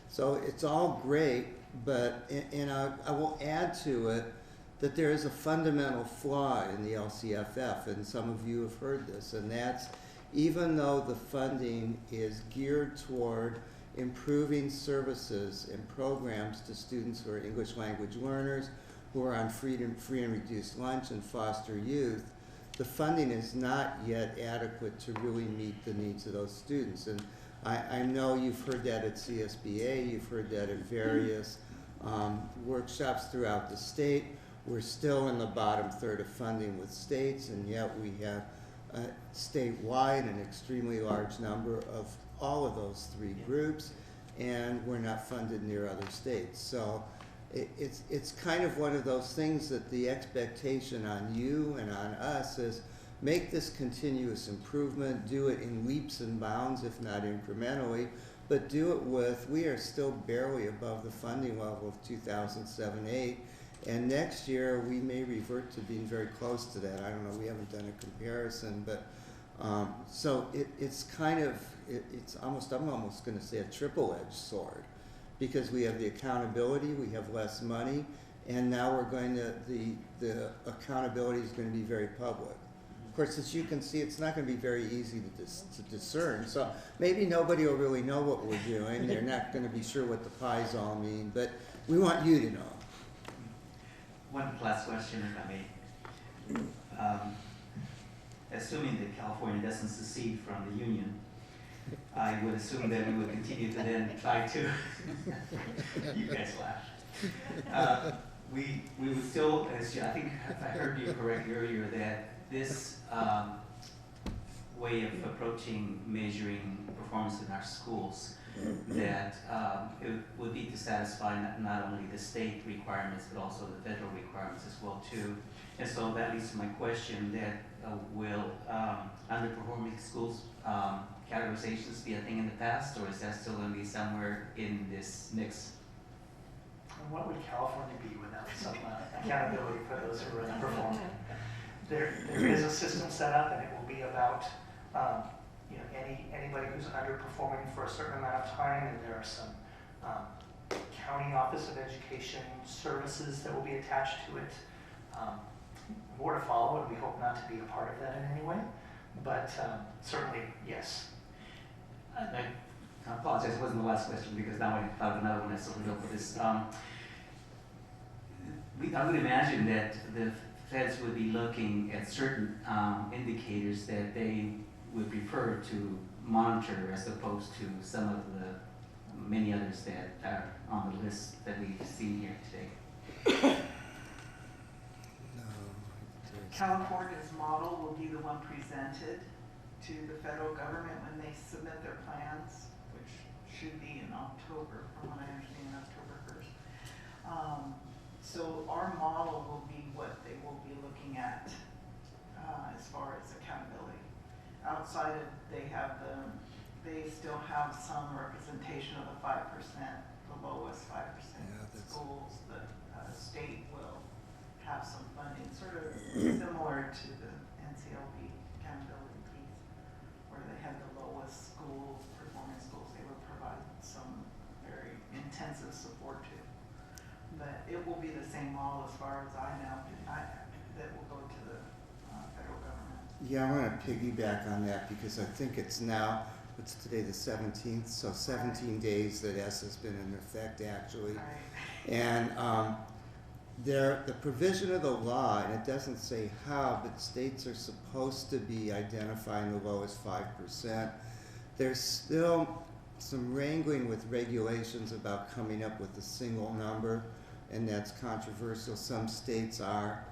Speaker 4: So it's all great, but I will add to it that there is a fundamental flaw in the LCFF, and some of you have heard this, and that's even though the funding is geared toward improving services and programs to students who are English language learners, who are on free and reduced lunch and foster youth, the funding is not yet adequate to really meet the needs of those students. And I know you've heard that at CSBA, you've heard that at various workshops throughout the state. We're still in the bottom third of funding with states, and yet we have statewide an extremely large number of all of those three groups, and we're not funded near other states. So it's kind of one of those things that the expectation on you and on us is make this continuous improvement, do it in leaps and bounds, if not incrementally, but do it with, we are still barely above the funding level of 2007-8, and next year we may revert to being very close to that. I don't know, we haven't done a comparison, but so it's kind of, it's almost, I'm almost going to say a triple-edged sword, because we have the accountability, we have less money, and now we're going to, the accountability is going to be very public. Of course, as you can see, it's not going to be very easy to discern, so maybe nobody will really know what we're doing, they're not going to be sure what the pies all mean, but we want you to know.
Speaker 7: One last question, if I may. Assuming that California doesn't secede from the Union, I would assume that we would continue to then try to, you guys laugh. We would still, I think if I heard you correctly earlier, that this way of approaching measuring performance in our schools, that it would be to satisfy not only the state requirements, but also the federal requirements as well too. And so that leads to my question, that will underperforming schools categorizations be a thing in the past, or is that still going to be somewhere in this mix?
Speaker 5: And what would California be without some accountability for those who are underperforming? There is a system set up, and it will be about anybody who's underperforming for a certain amount of time, and there are some county office of education services that will be attached to it. More to follow, and we hope not to be a part of that in any way, but certainly yes.
Speaker 7: I apologize, it wasn't the last question, because now I thought of another one that's sort of up with this. I would imagine that the feds would be looking at certain indicators that they would prefer to monitor, as opposed to some of the many others that are on the list that we've seen here today.
Speaker 9: California's model will be the one presented to the federal government when they submit their plans, which should be in October, from what I understand, October 1st. So our model will be what they will be looking at as far as accountability. Outside of, they still have some representation of the 5%, the lowest 5%
Speaker 4: Yeah, that's-
Speaker 9: schools. The state will have some funding, sort of similar to the NCLB accountability piece, where they had the lowest schools, performing schools, they would provide some very intensive support to. But it will be the same model as far as I know, that will go to the federal government.
Speaker 4: Yeah, I want to piggyback on that because I think it's now, what's today, the 17th? So 17 days that S has been in effect actually.
Speaker 9: Right.
Speaker 4: And the provision of the law, and it doesn't say how, but states are supposed to be identifying the lowest 5%. There's still some wrangling with regulations about coming up with a single number, and that's controversial. Some states are.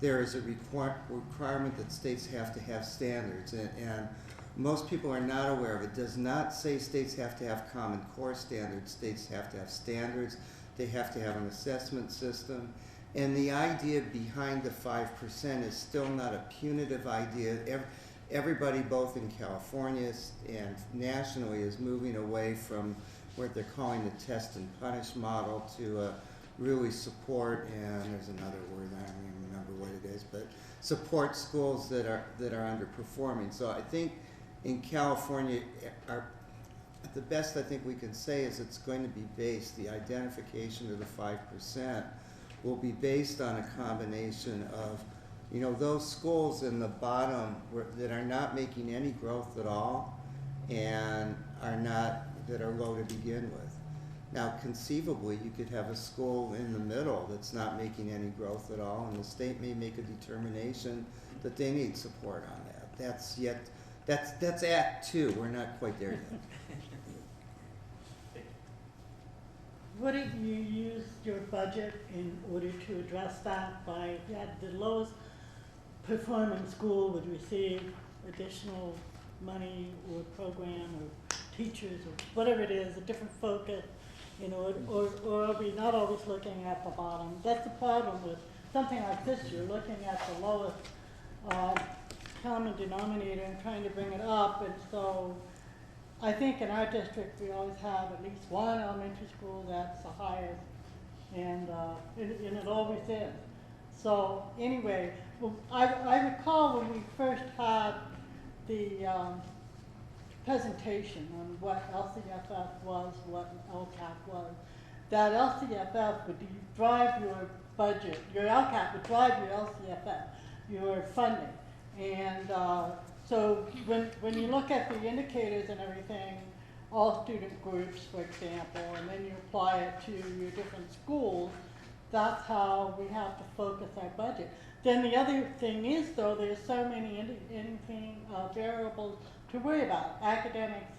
Speaker 4: There is a requirement that states have to have standards, and most people are not aware of it. It does not say states have to have Common Core standards. States have to have standards. They have to have an assessment system. And the idea behind the 5% is still not a punitive idea. Everybody, both in California and nationally, is moving away from what they're calling the test and punish model to really support, and there's another word, I don't even remember what it is, but support schools that are underperforming. So I think in California, the best I think we can say is it's going to be based, the identification of the 5% will be based on a combination of, you know, those schools in the bottom that are not making any growth at all and that are low to begin with. Now, conceivably, you could have a school in the middle that's not making any growth at all, and the state may make a determination that they need support on that. That's Act 2. We're not quite there yet.
Speaker 8: Wouldn't you use your budget in order to address that by, if you had the lowest performing school would receive additional money or program or teachers or whatever it is, a different focus, you know, or are we not always looking at the bottom? That's the problem with something like this. You're looking at the lowest common denominator and trying to bring it up, and so I think in our district we always have at least one elementary school that's the highest, and it always is. So anyway, well, I recall when we first had the presentation on what LCFF was, what LCAP was, that LCFF would drive your budget, your LCAP would drive your LCFF, your funding. And so when you look at the indicators and everything, all student groups, for example, and then you apply it to your different schools, that's how we have to focus our budget. Then the other thing is, though, there's so many variables to worry about. Academics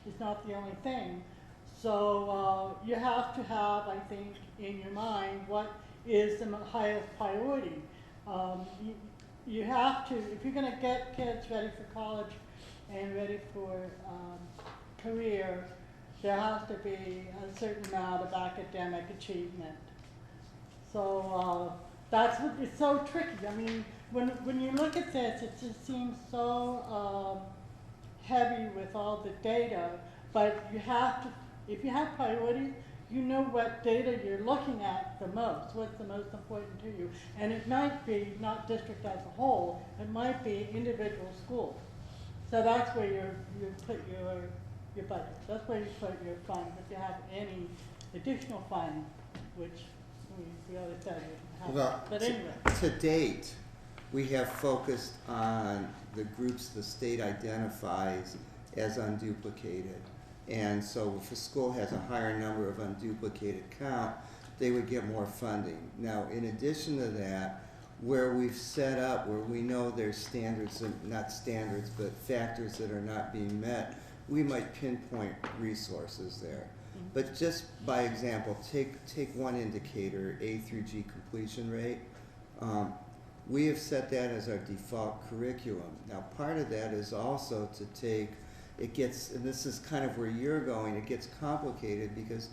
Speaker 8: is not the only thing. So you have to have, I think, in your mind what is the highest priority. You have to, if you're going to get kids ready for college and ready for career, there has to be a certain amount of academic achievement. So that's what, it's so tricky. I mean, when you look at this, it just seems so heavy with all the data, but you have to, if you have priorities, you know what data you're looking at the most, what's the most important to you. And it might be not district as a whole, it might be individual schools. So that's where you put your budget. That's where you put your funds, if you have any additional funds, which we always tell you have.
Speaker 4: Well,
Speaker 8: But anyway.
Speaker 4: to date, we have focused on the groups the state identifies as unduplicated. And so if a school has a higher number of unduplicated count, they would get more funding. Now, in addition to that, where we've set up, where we know there's standards, not standards, but factors that are not being met, we might pinpoint resources there. But just by example, take one indicator, A through G completion rate. We have set that as our default curriculum. Now, part of that is also to take, it gets, and this is kind of where you're going, it gets complicated because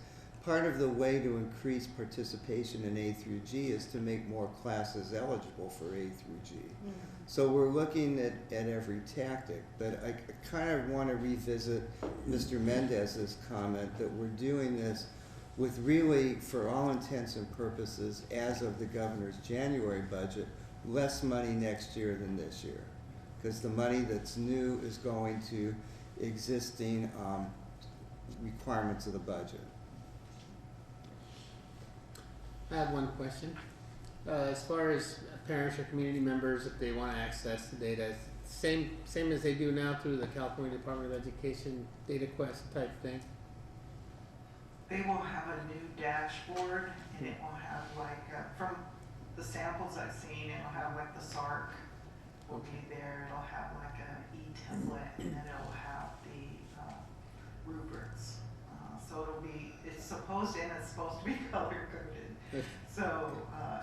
Speaker 4: part of the way to increase participation in A through G is to make more classes eligible for A through G. So we're looking at every tactic, but I kind of want to revisit Mr. Mendez's comment that we're doing this with really, for all intents and purposes, as of the governor's January budget, less money next year than this year. Because the money that's new is going to existing requirements of the budget.
Speaker 1: I have one question. As far as parents or community members, if they want to access the data, same as they do now through the California Department of Education data quest type thing.
Speaker 9: They will have a new dashboard, and it will have like, from the samples I've seen, it'll have like the SARC will be there, it'll have like an e-template, and then it'll have the rubrics. So it's supposed to be color coded. So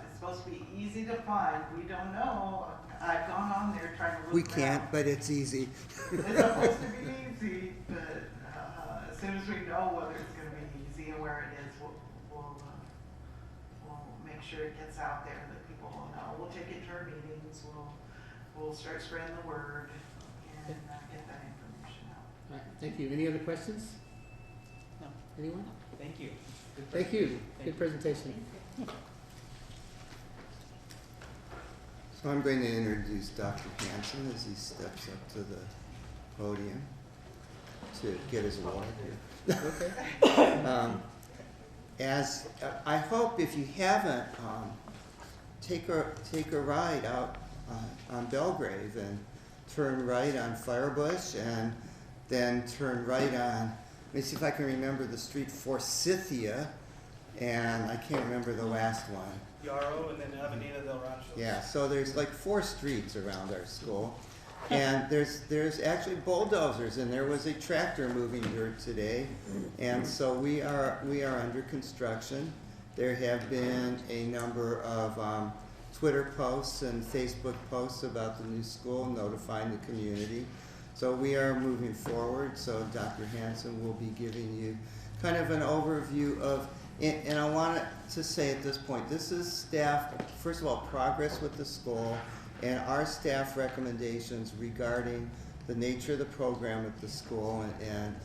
Speaker 9: it's supposed to be easy to find. We don't know. I've gone on there trying to look.
Speaker 4: We can't, but it's easy.
Speaker 9: It's supposed to be easy, but as soon as we know whether it's going to be easy and where it is, we'll make sure it gets out there that people will know. We'll take it to our meetings. We'll start spreading the word and get that information out.
Speaker 1: All right, thank you. Any other questions?
Speaker 10: No.
Speaker 1: Anyone?
Speaker 10: Thank you.
Speaker 1: Thank you. Good presentation.
Speaker 4: So I'm going to introduce Dr. Hanson as he steps up to the podium to get his award here.
Speaker 1: Okay.
Speaker 4: As I hope, if you haven't, take a ride out on Belgrave and turn right on Firebush and then turn right on. Let me see if I can remember the street, Forsythia, and I can't remember the last one.
Speaker 10: Yarrow and then Avenida del Rancho.
Speaker 4: Yeah, so there's like 4 streets around our school, and there's actually bulldozers, and there was a tractor moving dirt today, and so we are under construction. There have been a number of Twitter posts and Facebook posts about the new school, notifying the community. So we are moving forward. So Dr. Hanson will be giving you kind of an overview of. And I want to say at this point, this is staff, first of all, progress with the school and our staff recommendations regarding the nature of the program at the school, and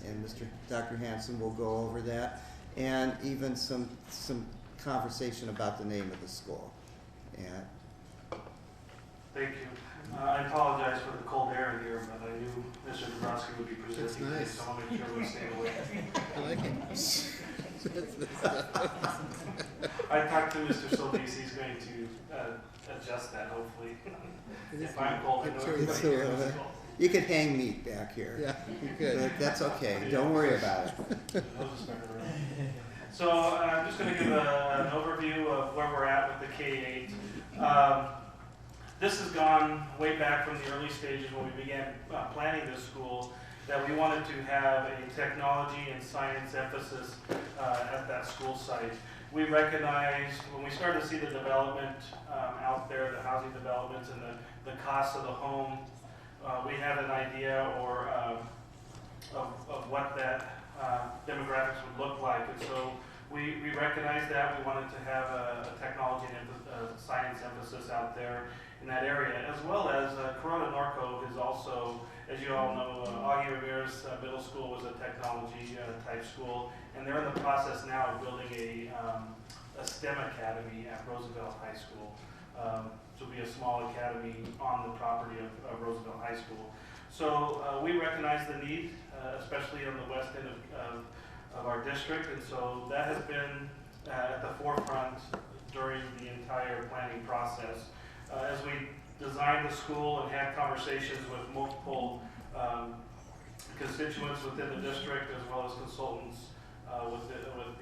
Speaker 4: Dr. Hanson will go over that, and even some conversation about the name of the school. And
Speaker 11: thank you. I apologize for the cold air in here, but I knew Mr. Dabrowski would be presenting today,
Speaker 1: nice.
Speaker 11: so I'll make sure we stay away.
Speaker 1: I like it.
Speaker 11: I talked to Mr. Solis, he's going to adjust that hopefully. If I'm cold, I know everybody
Speaker 4: It's
Speaker 11: here
Speaker 4: a-
Speaker 11: is cold.
Speaker 4: you could hang meat back here.
Speaker 1: Yeah, you could.
Speaker 4: But that's okay. Don't worry about it.
Speaker 11: I'll just start it around. So I'm just going to give an overview of where we're at with the K-8. This has gone way back from the early stages when we began planning this school, that we wanted to have a technology and science emphasis at that school site. We recognized when we started to see the development out there, the housing developments and the cost of the home, we had an idea of what that demographics would look like. And so we recognized that. We wanted to have a technology and science emphasis out there in that area, as well as Corona Norco is also, as you all know, Augie Ramirez Middle School was a technology type school, and they're in the process now of building a STEM academy at Roosevelt High School. This will be a small academy on the property of Roosevelt High School. So we recognize the need, especially on the west end of our district, and so that has been at the forefront during the entire planning process. As we designed the school and had conversations with multiple constituents within the district, as well as consultants with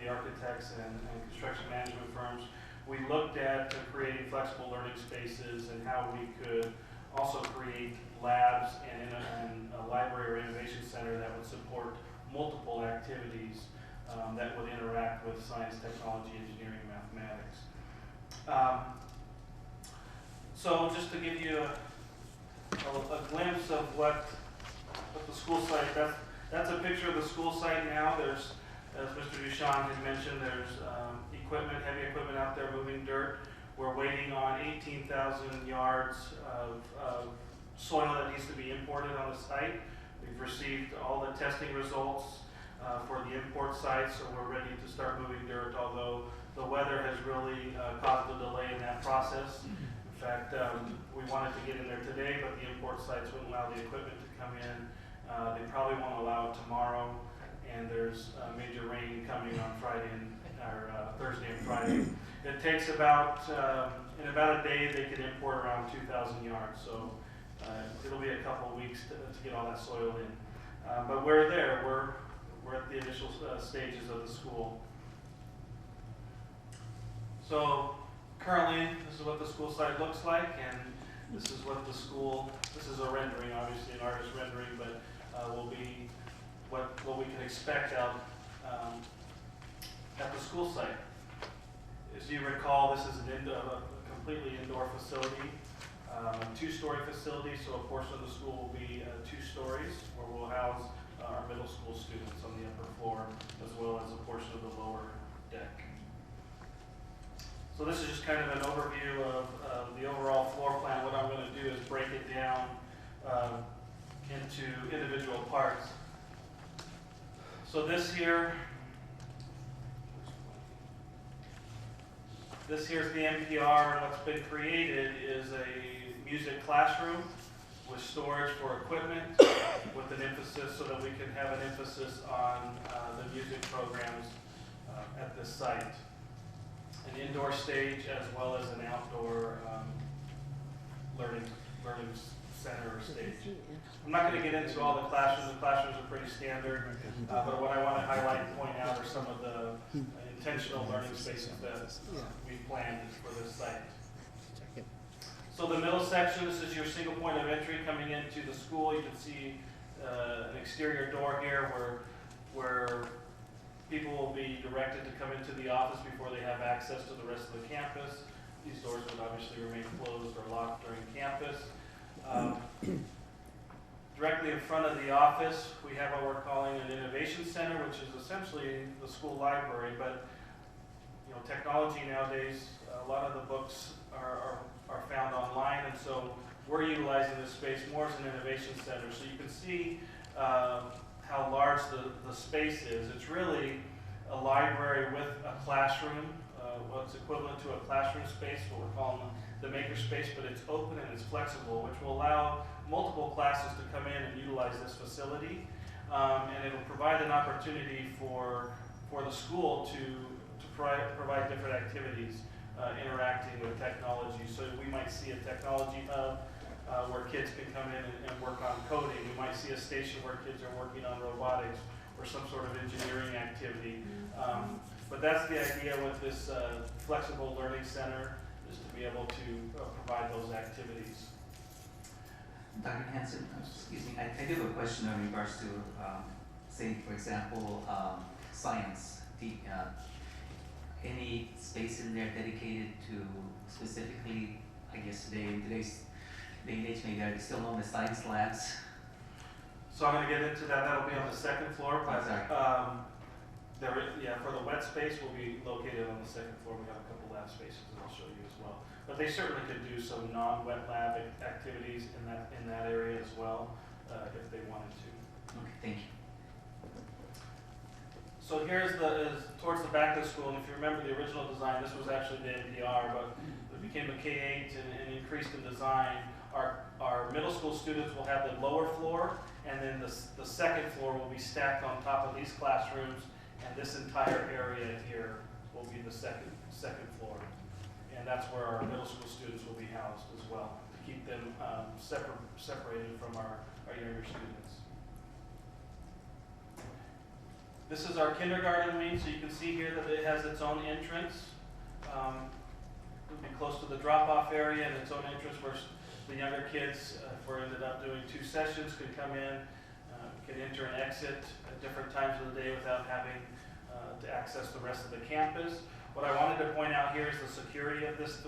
Speaker 11: the architects and construction management firms, we looked at creating flexible learning spaces and how we could also create labs and a library or innovation center that would support multiple activities that would interact with science, technology, engineering, mathematics. So just to give you a glimpse of what the school site, that's a picture of the school site now. There's As Mr. Duchamp had mentioned, there's equipment, heavy equipment out there moving dirt. We're waiting on 18,000 yards of soil that needs to be imported on the site. We've received all the testing results for the import site, so we're ready to start moving dirt, although the weather has really caused a delay in that process. In fact, we wanted to get in there today, but the import sites wouldn't allow the equipment to come in. They probably won't allow it tomorrow, and there's major rain coming on Thursday and Friday. It takes about, in about a day, they can import around 2,000 yards, so it'll be a couple of weeks to get all that soil in. But we're there. We're at the initial stages of the school. So currently, this is what the school site looks like, and this is what the school, this is a rendering, obviously an artist rendering, but will be what we can expect out at the school site. As you recall, this is a completely indoor facility, a two-story facility, so a portion of the school will be 2 stories, where we'll house our middle school students on the upper floor, as well as a portion of the lower deck. So this is just kind of an overview of the overall floor plan. What I'm going to do is break it down into individual parts. So this here is the NPR, and what's been created is a music classroom with storage for equipment, with an emphasis so that we can have an emphasis on the music programs at this site. An indoor stage as well as an outdoor learning center or stage. I'm not going to get into all the classrooms. The classrooms are pretty standard, but what I want to highlight and point out are some of the intentional learning spaces that we planned for this site. So the middle section, this is your single point of entry coming into the school. You can see an exterior door here where people will be directed to come into the office before they have access to the rest of the campus. These doors would obviously remain closed or locked during campus. Directly in front of the office, we have what we're calling an innovation center, which is essentially the school library, but you know, technology nowadays, a lot of the books are found online, and so we're utilizing this space more as an innovation center. So you can see how large the space is. It's really a library with a classroom, what's equivalent to a classroom space, what we're calling the maker space, but it's open and it's flexible, which will allow multiple classes to come in and utilize this facility. And it'll provide an opportunity for the school to provide different activities interacting with technology. So we might see a technology hub where kids can come in and work on coding. We might see a station where kids are working on robotics or some sort of engineering activity. But that's the idea with this flexible learning center, is to be able to provide those activities.
Speaker 7: Dr. Hanson, excuse me, I do have a question in regards to, say, for example, science. Any space in there dedicated to specifically, I guess in today's day and age, maybe are still known as science labs?
Speaker 11: So I'm going to get into that. That'll be on the second floor. But, for the wet space will be located on the second floor. We have a couple lab spaces that I'll show you as well. But they certainly could do some non-wet lab activities in that area as well, if they wanted to.
Speaker 7: Okay, thank you.
Speaker 11: So here's towards the back of the school, and if you remember the original design, this was actually the NPR, but it became a K-8 and increased in design. Our middle school students will have the lower floor, and then the second floor will be stacked on top of these classrooms, and this entire area here will be the second floor. And that's where our middle school students will be housed as well, to keep them separated from our younger students. This is our kindergarten wing, so you can see here that it has its own entrance. It'll be close to the drop-off area and its own entrance where the younger kids, if we're ended up doing 2 sessions, could come in, could enter and exit at different times of the day without having to access the rest of the campus. What I wanted to point out here is the security of this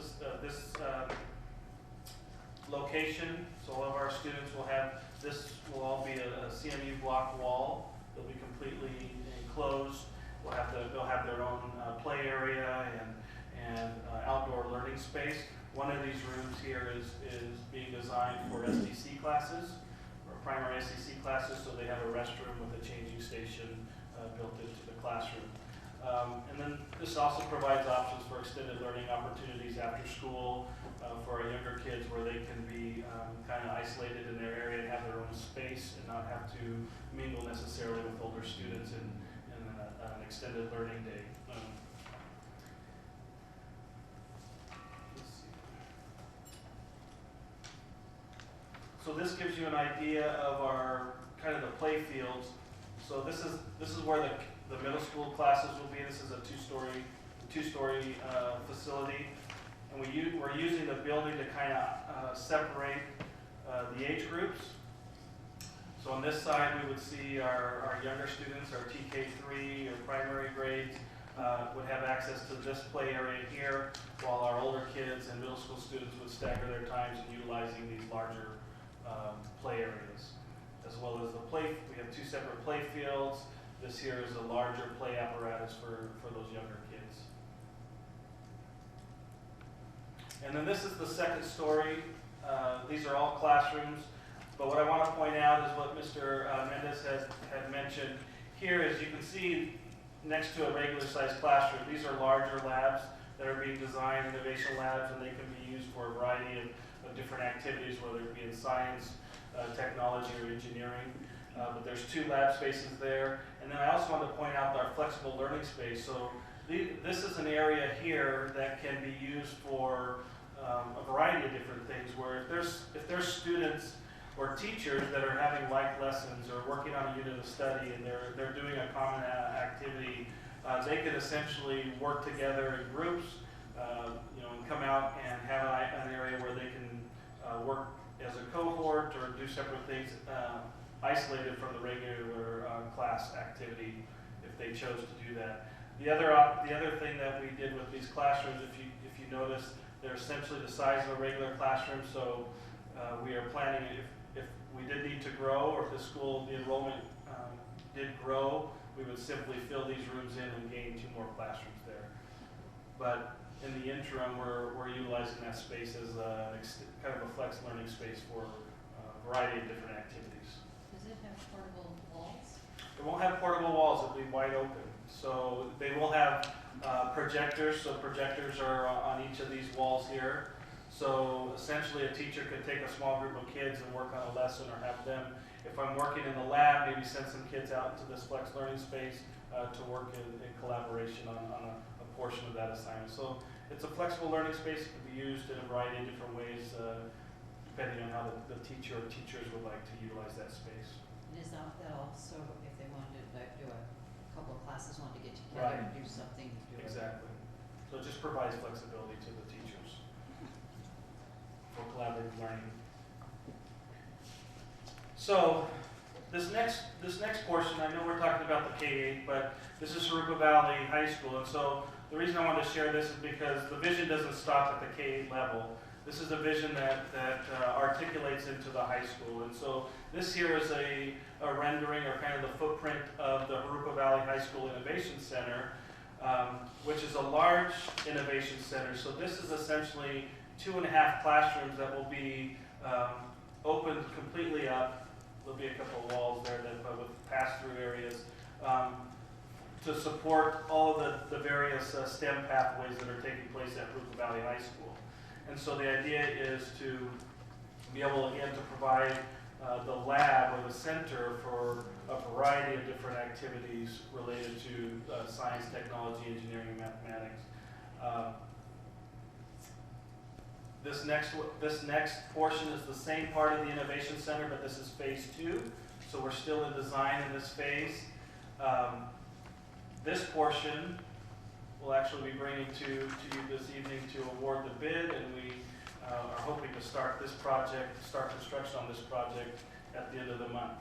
Speaker 11: location. So all of our students will have, this will all be a CMU block wall. They'll be completely enclosed, here is being designed for SDC classes, or primary SDC classes, so they have a restroom with a changing station built into the classroom. And then this also provides options for extended learning opportunities after school for our younger kids, where they can be kind of isolated in their area and have their own space and not have to mingle necessarily with older students in an extended learning day. So this gives you an idea of our kind of the play fields. So this is where the middle school classes will be. This is a two-story facility, and we're using the building to kind of separate the age groups. So on this side, we would see our younger students, our TK3 or primary grades, would have access to this play area here, while our older kids and middle school students would stagger their times in utilizing these larger play areas. As well as the play, we have two separate play fields. This here is a larger play apparatus for those younger kids. And then this is the second story. These are all classrooms, but what I want to point out is what Mr. Mendez had mentioned. Here, as you can see, next to a regular sized classroom, these are larger labs that are being designed, innovation labs, and they can be used for a variety of different activities, whether it be in science, technology, or engineering. But there's two lab spaces there. And then I also want to point out our flexible learning space. So this is an area here that can be used for a variety of different things, where if there's students or teachers that are having like lessons or working on a unit of study and they're doing a common activity, they could essentially work together in groups, and come out and have an area where they can work as a cohort or do separate things, isolated from the regular class activity, if they chose to do that. The other thing that we did with these classrooms, if you notice, they're essentially the size of a regular classroom. So we are planning, if we did need to grow, or if the enrollment did grow, we would simply fill these rooms in and gain 2 more classrooms there. But in the interim, we're utilizing that space as kind of a flex learning space for a variety of different activities.
Speaker 6: Does it have portable walls?
Speaker 11: It won't have portable walls, it'll be wide open. So they will have projectors, so projectors are on each of these walls here. So essentially a teacher could take a small group of kids and work on a lesson, or have them, if I'm working in the lab, maybe send some kids out into this flex learning space to work in collaboration on a portion of that assignment. So it's a flexible learning space. It can be used in a variety of different ways, depending on how the teacher or teachers would like to utilize that space.
Speaker 6: And is that also, if they wanted to do a couple of classes, wanted to get together and do something?
Speaker 11: Exactly. So it just provides flexibility to the teachers for collaborative learning. So this next portion, I know we're talking about the K-8, but this is Jurupa Valley High School, and so the reason I wanted to share this is because the vision doesn't stop at the K-8 level. This is a vision that articulates into the high school, and so this here is a rendering, or kind of the footprint of the Jurupa Valley High School Innovation Center, which is a large innovation center. So this is essentially 2.5 classrooms that will be opened completely up. There'll be a couple of walls there with pass-through areas to support all of the various STEM pathways that are taking place at Jurupa Valley High School. And so the idea is to be able, again, to provide the lab or the center for a variety of different activities related to science, technology, engineering, and mathematics. This next portion is the same part of the Innovation Center, but this is phase 2. So we're still in design in this phase. This portion we'll actually be bringing to you this evening to award the bid, and we are hoping to start construction on this project at the end of the month.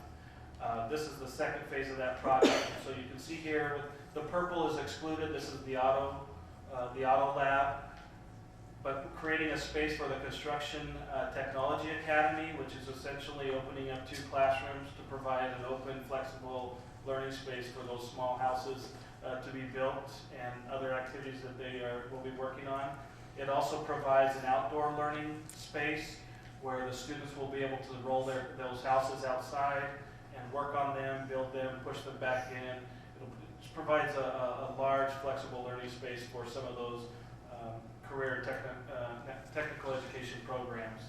Speaker 11: This is the second phase of that project. So you can see here, the purple is excluded. This is the auto lab. But creating a space for the Construction Technology Academy, which is essentially opening up 2 classrooms to provide an open, flexible learning space for those small houses to be built, and other activities that they will be working on. It also provides an outdoor learning space where the students will be able to roll those houses outside and work on them, build them, push them back in. It provides a large, flexible learning space for some of those career technical education programs.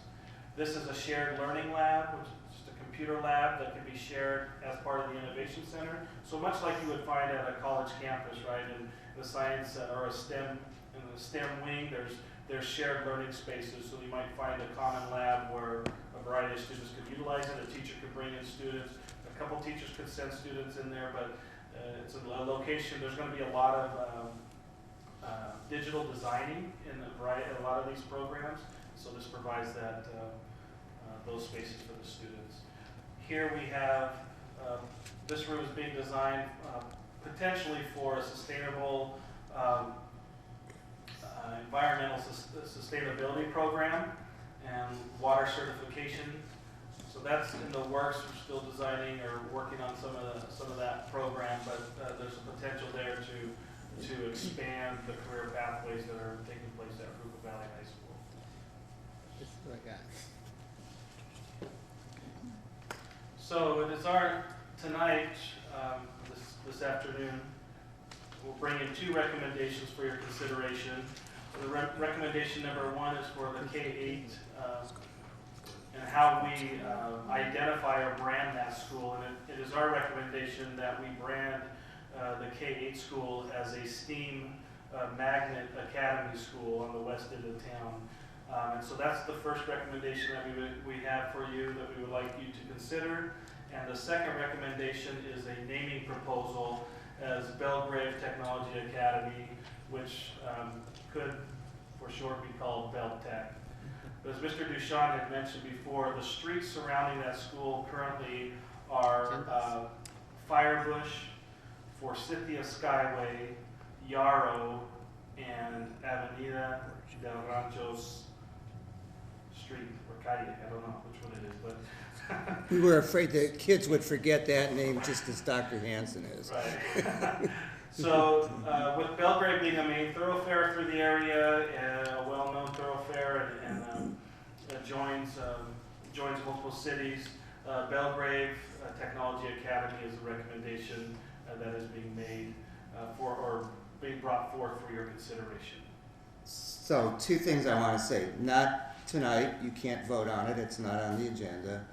Speaker 11: This is a shared learning lab, which is just a computer lab that can be shared as part of the Innovation Center. So much like you would find at a college campus, right? In the science or a STEM, in the STEM wing, there's shared learning spaces. So you might find a common lab where a variety of students could utilize it. A teacher could bring in students. A couple teachers could send students in there, but it's a location. There's going to be a lot of digital designing in a lot of these programs. So this provides that those spaces for the students. Here we have, this room is being designed potentially for a sustainable environmental sustainability program and water certification. So that's in the works. We're still designing or working on some of that program, but there's a potential there to expand the career pathways that are taking place at Jurupa Valley High School.
Speaker 1: This is what I got.
Speaker 11: So it is our, tonight, this afternoon, we'll bring in 2 recommendations for your consideration. So the recommendation number 1 is for the K-8 and how we identify or brand that school. And it is our recommendation that we brand the K-8 school as a STEAM magnet academy school on the west end of town. And so that's the first recommendation that we have for you that we would like you to consider. And the second recommendation is a naming proposal as Belgrave Technology Academy, which could for short be called BelTech. But as Mr. Duchamp had mentioned before, the streets surrounding that school currently are Firebush, Forsythia Skyway, Yarrow, and Avenida del Ranchos Street, or Calle, I don't know which one it is, but.
Speaker 4: We were afraid that kids would forget that name just as Dr. Hansen is.
Speaker 11: Right. So with Belgrave being a main thoroughfare through the area, a well-known thoroughfare, and joins multiple cities, Belgrave Technology Academy is a recommendation that is being made or being brought forth for your consideration.
Speaker 4: So 2 things I want to say. Not tonight, you can't vote on it, it's not on the agenda.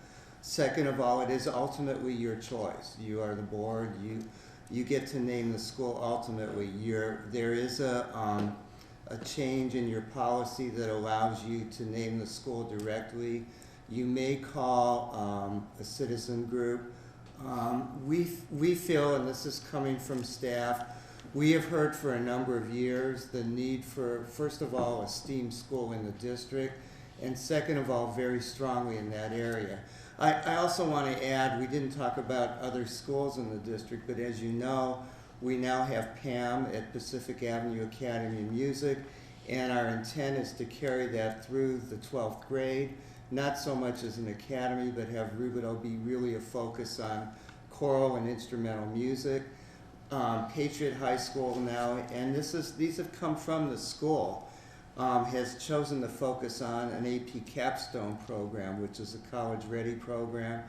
Speaker 4: Second of all, it is ultimately your choice. You are the board, you get to name the school ultimately. There is a change in your policy that allows you to name the school directly. You may call a citizen group. We feel, and this is coming from staff, we have heard for a number of years the need for, first of all, a STEAM school in the district, and second of all, very strongly in that area. I also want to add, we didn't talk about other schools in the district, but as you know, we now have PAM at Pacific Avenue Academy of Music, and our intent is to carry that through the 12th grade, not so much as an academy, but have Rubidoux be really a focus on choral and instrumental music. Patriot High School now, and these have come from the school, has chosen to focus on an AP capstone program, which is a college-ready program.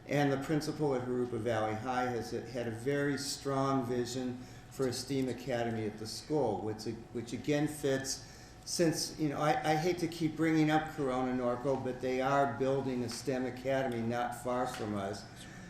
Speaker 4: And the principal at Jurupa Valley High has had a very strong vision for a STEAM academy at the school, which again fits, since, you know, I hate to keep bringing up Corona Norco, but they are building a STEM academy not far from us.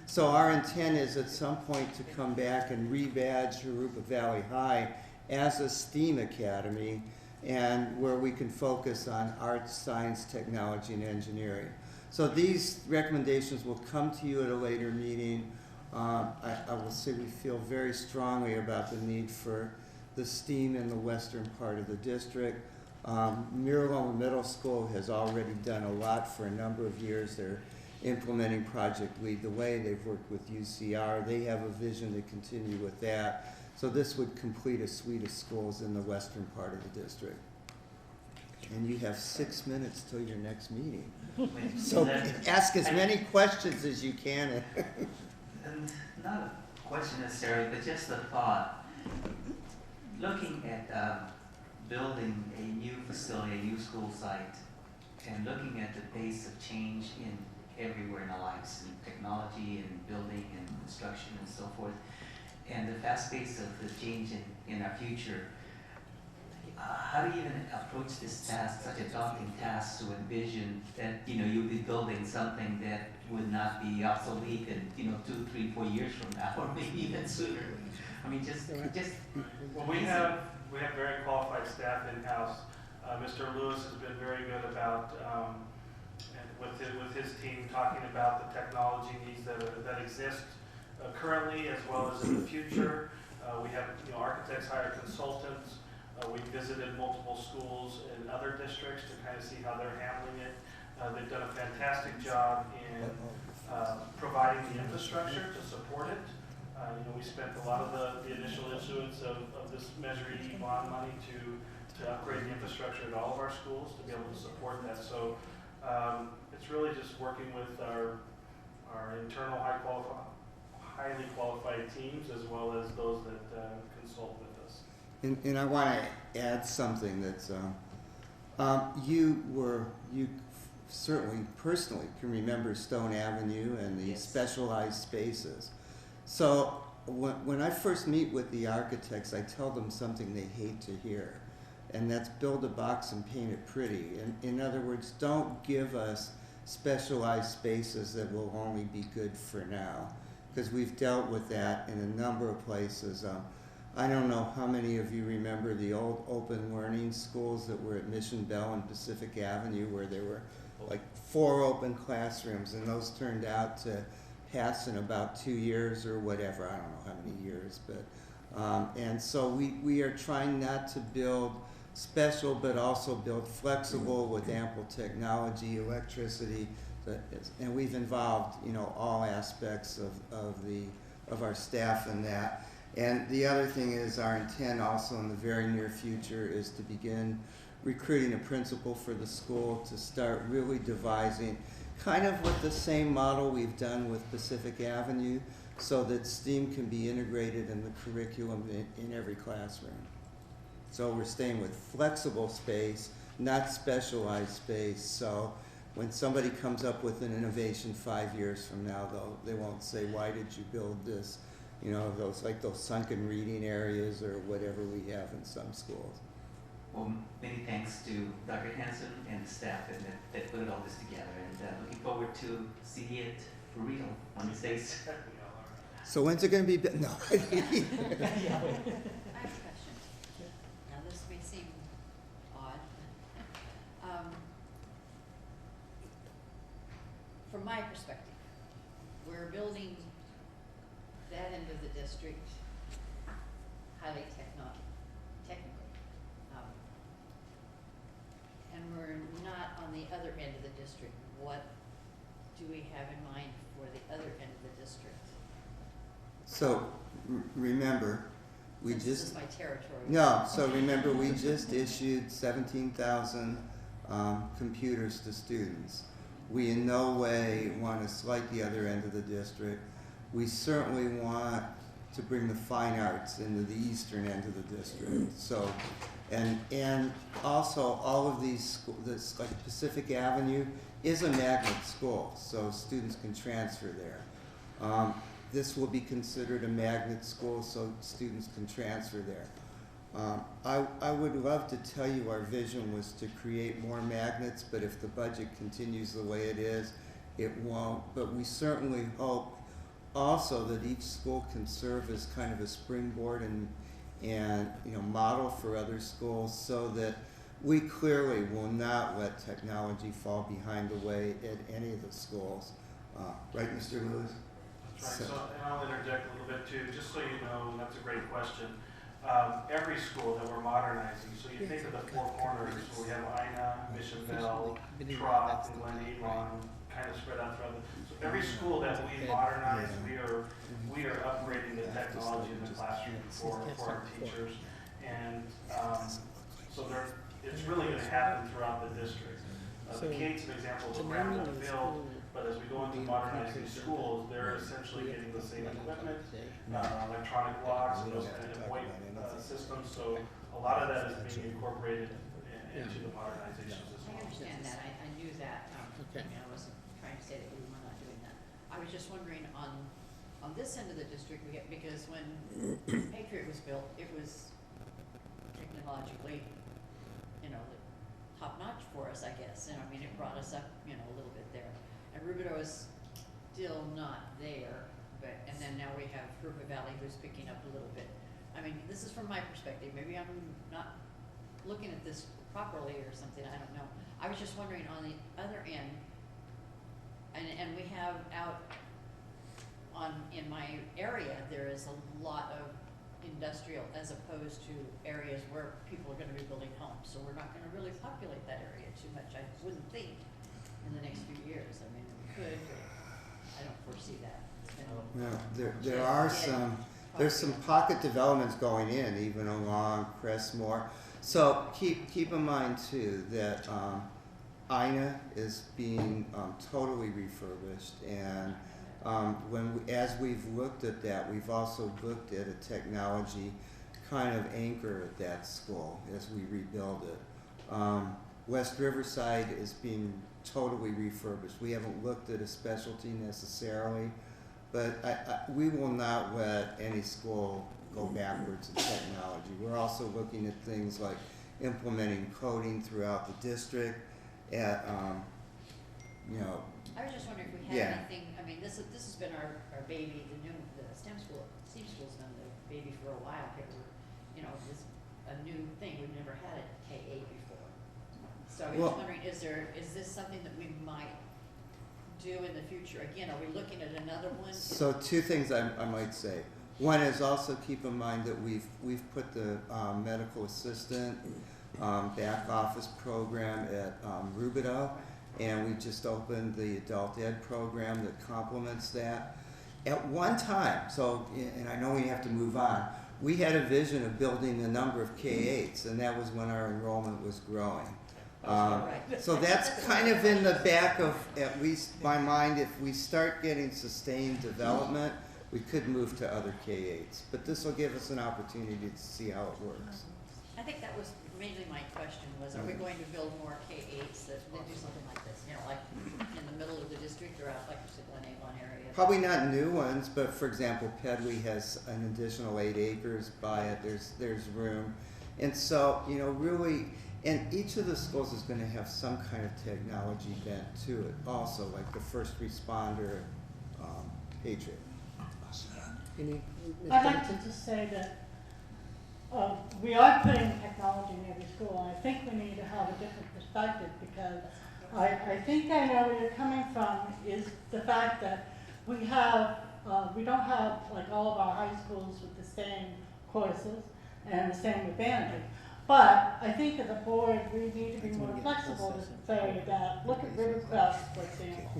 Speaker 4: So our intent is at some point to come back and rebadge Jurupa Valley High as a STEAM academy, and where we can focus on arts, science, technology, and engineering. So these recommendations will come to you at a later meeting. I will say we feel very strongly about the need for the STEAM in the western part of the district. Miraloma Middle School has already done a lot for a number of years. They're implementing Project Lead the Way. They've worked with UCR. They have a vision to continue with that. So this would complete a suite of schools in the western part of the district. And you have 6 minutes till your next meeting. So ask as many questions as you can.
Speaker 7: And not a question necessarily, but just a thought. Looking at building a new facility, a new school site, and looking at the pace of change in everywhere in our lives, in technology and building and construction and so forth, and the fast pace of the change in our future, how do you even approach this task, such a daunting task, to envision that, you'll be building something that would not be obsolete in, 2, 3, 4 years from now, or maybe even sooner? I mean, just.
Speaker 11: Well, we have very qualified staff in-house. Mr. Lewis has been very good about, and with his team, talking about the technology needs that exist currently as well as in the future. We have, architects hire consultants. We've visited multiple schools in other districts to kind of see how they're handling it. They've done a fantastic job in providing the infrastructure to support it. We spent a lot of the initial issuance of this Measure E bond money to upgrade the infrastructure at all of our schools to be able to support that. So it's really just working with our internal highly qualified teams as well as those that consult with us.
Speaker 4: And I want to add something that's, you certainly personally can remember Stone Avenue and the
Speaker 7: Yes.
Speaker 4: specialized spaces. So when I first meet with the architects, I tell them something they hate to hear, and that's build a box and paint it pretty. In other words, don't give us specialized spaces that will only be good for now, because we've dealt with that in a number of places. I don't know how many of you remember the old open learning schools that were at Mission Bell and Pacific Avenue, where there were like 4 open classrooms, and those turned out to pass in about 2 years or whatever. I don't know how many years, but and so we are trying not to build special, but also build flexible with ample technology, electricity, and we've involved all aspects of our staff in that. And the other thing is, our intent also in the very near future is to begin recruiting a principal for the school to start really devising kind of with the same model we've done with Pacific Avenue, so that STEAM can be integrated in the curriculum in every classroom. So we're staying with flexible space, not specialized space. So when somebody comes up with an innovation 5 years from now, they won't say, why did you build this? Those sunken reading areas or whatever we have in some schools.
Speaker 7: Well, many thanks to Dr. Hanson and the staff that put all this together, and looking forward to seeing it for real one of these days.
Speaker 4: So when's it going to be? No.
Speaker 6: I have a question. Now, this may seem odd. From my perspective, we're building that end of the district highly technical. And we're not on the other end of the district. What do we have in mind for the other end of the district?
Speaker 4: So remember,
Speaker 6: Since this is my territory.
Speaker 4: No, so remember, we just issued 17,000 computers to students. We in no way want to slight the other end of the district. We certainly want to bring the fine arts into the eastern end of the district. So, and also all of these schools, like Pacific Avenue is a magnet school, so students can transfer there. This will be considered a magnet school, so students can transfer there. I would love to tell you our vision was to create more magnets, but if the budget continues the way it is, it won't. But we certainly hope also that each school can serve as kind of a springboard and model for other schools, so that we clearly will not let technology fall behind the way at any of the schools. Right, Mr. Lewis?
Speaker 11: That's right. So, and I'll interject a little bit too, just so you know, that's a great question. Every school that we're modernizing, so you think of the 4 corners, where we have Ina, Mission Bell, Trop, and Glen Elon, kind of spread out throughout so every school that we modernize, we are upgrading the technology in the classroom for our teachers. And so it's really going to happen throughout the district. The Kate's an example of a ground field. But as we go into modernizing schools, they're essentially getting the same equipment, electronic locks, and those kind of weight systems. So a lot of that is being incorporated into the modernizations as
Speaker 6: I
Speaker 11: well.
Speaker 6: understand that, I knew that,
Speaker 1: Okay.
Speaker 6: I mean, I wasn't trying to say that we were not doing that. I was just wondering on this end of the district, because when Patriot was built, it was technologically, top notch for us, I guess, and I mean, it brought us up, a little bit there. And Rubidoux is still not there, and then now we have Jurupa Valley who's picking up a little bit. I mean, this is from my perspective, maybe I'm not looking at this properly or something, I don't know. I was just wondering on the other end, and we have out in my area, there is a lot of industrial as opposed to areas where people are gonna be building homes. So we're not gonna really populate that area too much, I wouldn't think, in the next few years. I mean, we could, but I don't foresee that. It's been-
Speaker 4: Well, there are there's some pocket developments going in, even along Crestmore. So keep in mind too that Ina is being totally refurbished, and as we've looked at that, we've also looked at a technology kind of anchor at that school as we rebuild it. West Riverside is being totally refurbished. We haven't looked at a specialty necessarily, but we will not let any school go backwards in technology. We're also looking at things like implementing coding throughout the district at,
Speaker 6: I was just wondering if we had
Speaker 4: Yeah.
Speaker 6: anything, I mean, this has been our baby, the STEM school's been the baby for a while here. This a new thing, we've never had a K-8 before. So I was just wondering, is this something that we might do in the future? Again, are we looking at another one?
Speaker 4: So two things I might say. One is also keep in mind that we've put the medical assistant back office program at Rubidoux, and we just opened the adult ed program that complements that. At one time, and I know we have to move on, we had a vision of building a number of K-8s, and that was when our enrollment was growing. So that's kind of in the back of at least my mind. If we start getting sustained development, we could move to other K-8s. But this will give us an opportunity to see how it works.
Speaker 6: I think that was mainly my question was, are we going to build more K-8s that do something like this? Like in the middle of the district or out, like you said, Glen Avon area?
Speaker 4: Probably not new ones, but for example, Pedway has an additional 8 acres by it. There's room. And so, really, and each of the schools is going to have some kind of technology bent to it also, like the first responder Patriot.
Speaker 8: I'd like to just say that we are putting technology in every school, and I think we need to have a different perspective, because I think I know where you're coming from is the fact that we don't have like all of our high schools with the same courses and the same advantages. But I think as a board, we need to be more flexible to say that, look at Rivercrest, for example.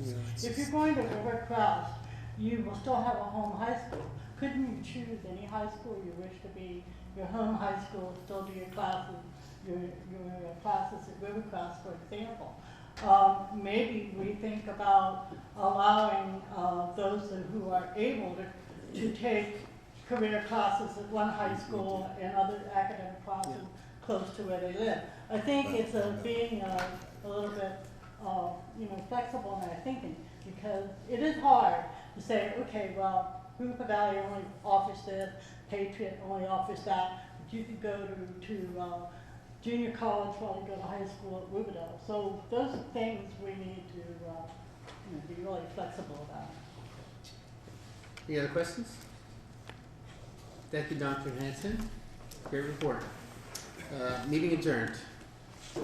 Speaker 8: If you're going to Rivercrest, you will still have a home high school. Couldn't you choose any high school you wish to be your home high school, still do your classes at Rivercrest, for example? Maybe we think about allowing those who are able to take career classes at one high school and other academic classes close to where they live. I think it's being a little bit flexible in our thinking, because it is hard to say, okay, well, Jurupa Valley only offers this, Patriot only offers that, but you could go to junior college while you go to high school at Rubidoux. So those are things we need to be really flexible about.
Speaker 1: Any other questions? Thank you, Dr. Hanson. Great report. Meeting adjourned. We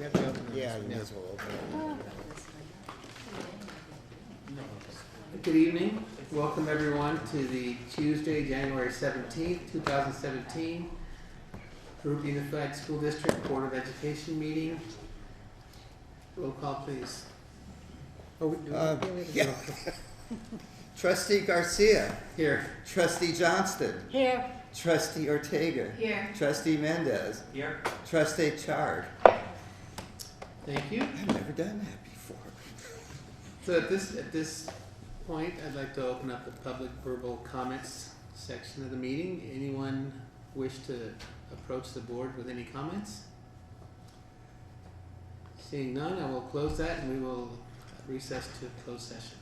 Speaker 1: have to open it.
Speaker 4: Yeah, you may as well open it.
Speaker 1: Good evening. Welcome everyone to the Tuesday, January 17th, 2017 Jurupa Unified School District Board of Education meeting. Roll call, please.
Speaker 4: Yeah. Trustee Garcia.
Speaker 1: Here.
Speaker 4: Trustee Johnston.
Speaker 8: Here.
Speaker 4: Trustee Ortega.
Speaker 6: Here.
Speaker 4: Trustee Mendez.
Speaker 7: Here.
Speaker 4: Trustee Chard.
Speaker 1: Thank you.
Speaker 4: I've never done that before.
Speaker 1: for. So at this point, I'd like to open up the public verbal comments section of the meeting. Anyone wish to approach the board with any comments? Seeing none, I will close that and we will recess to closed session.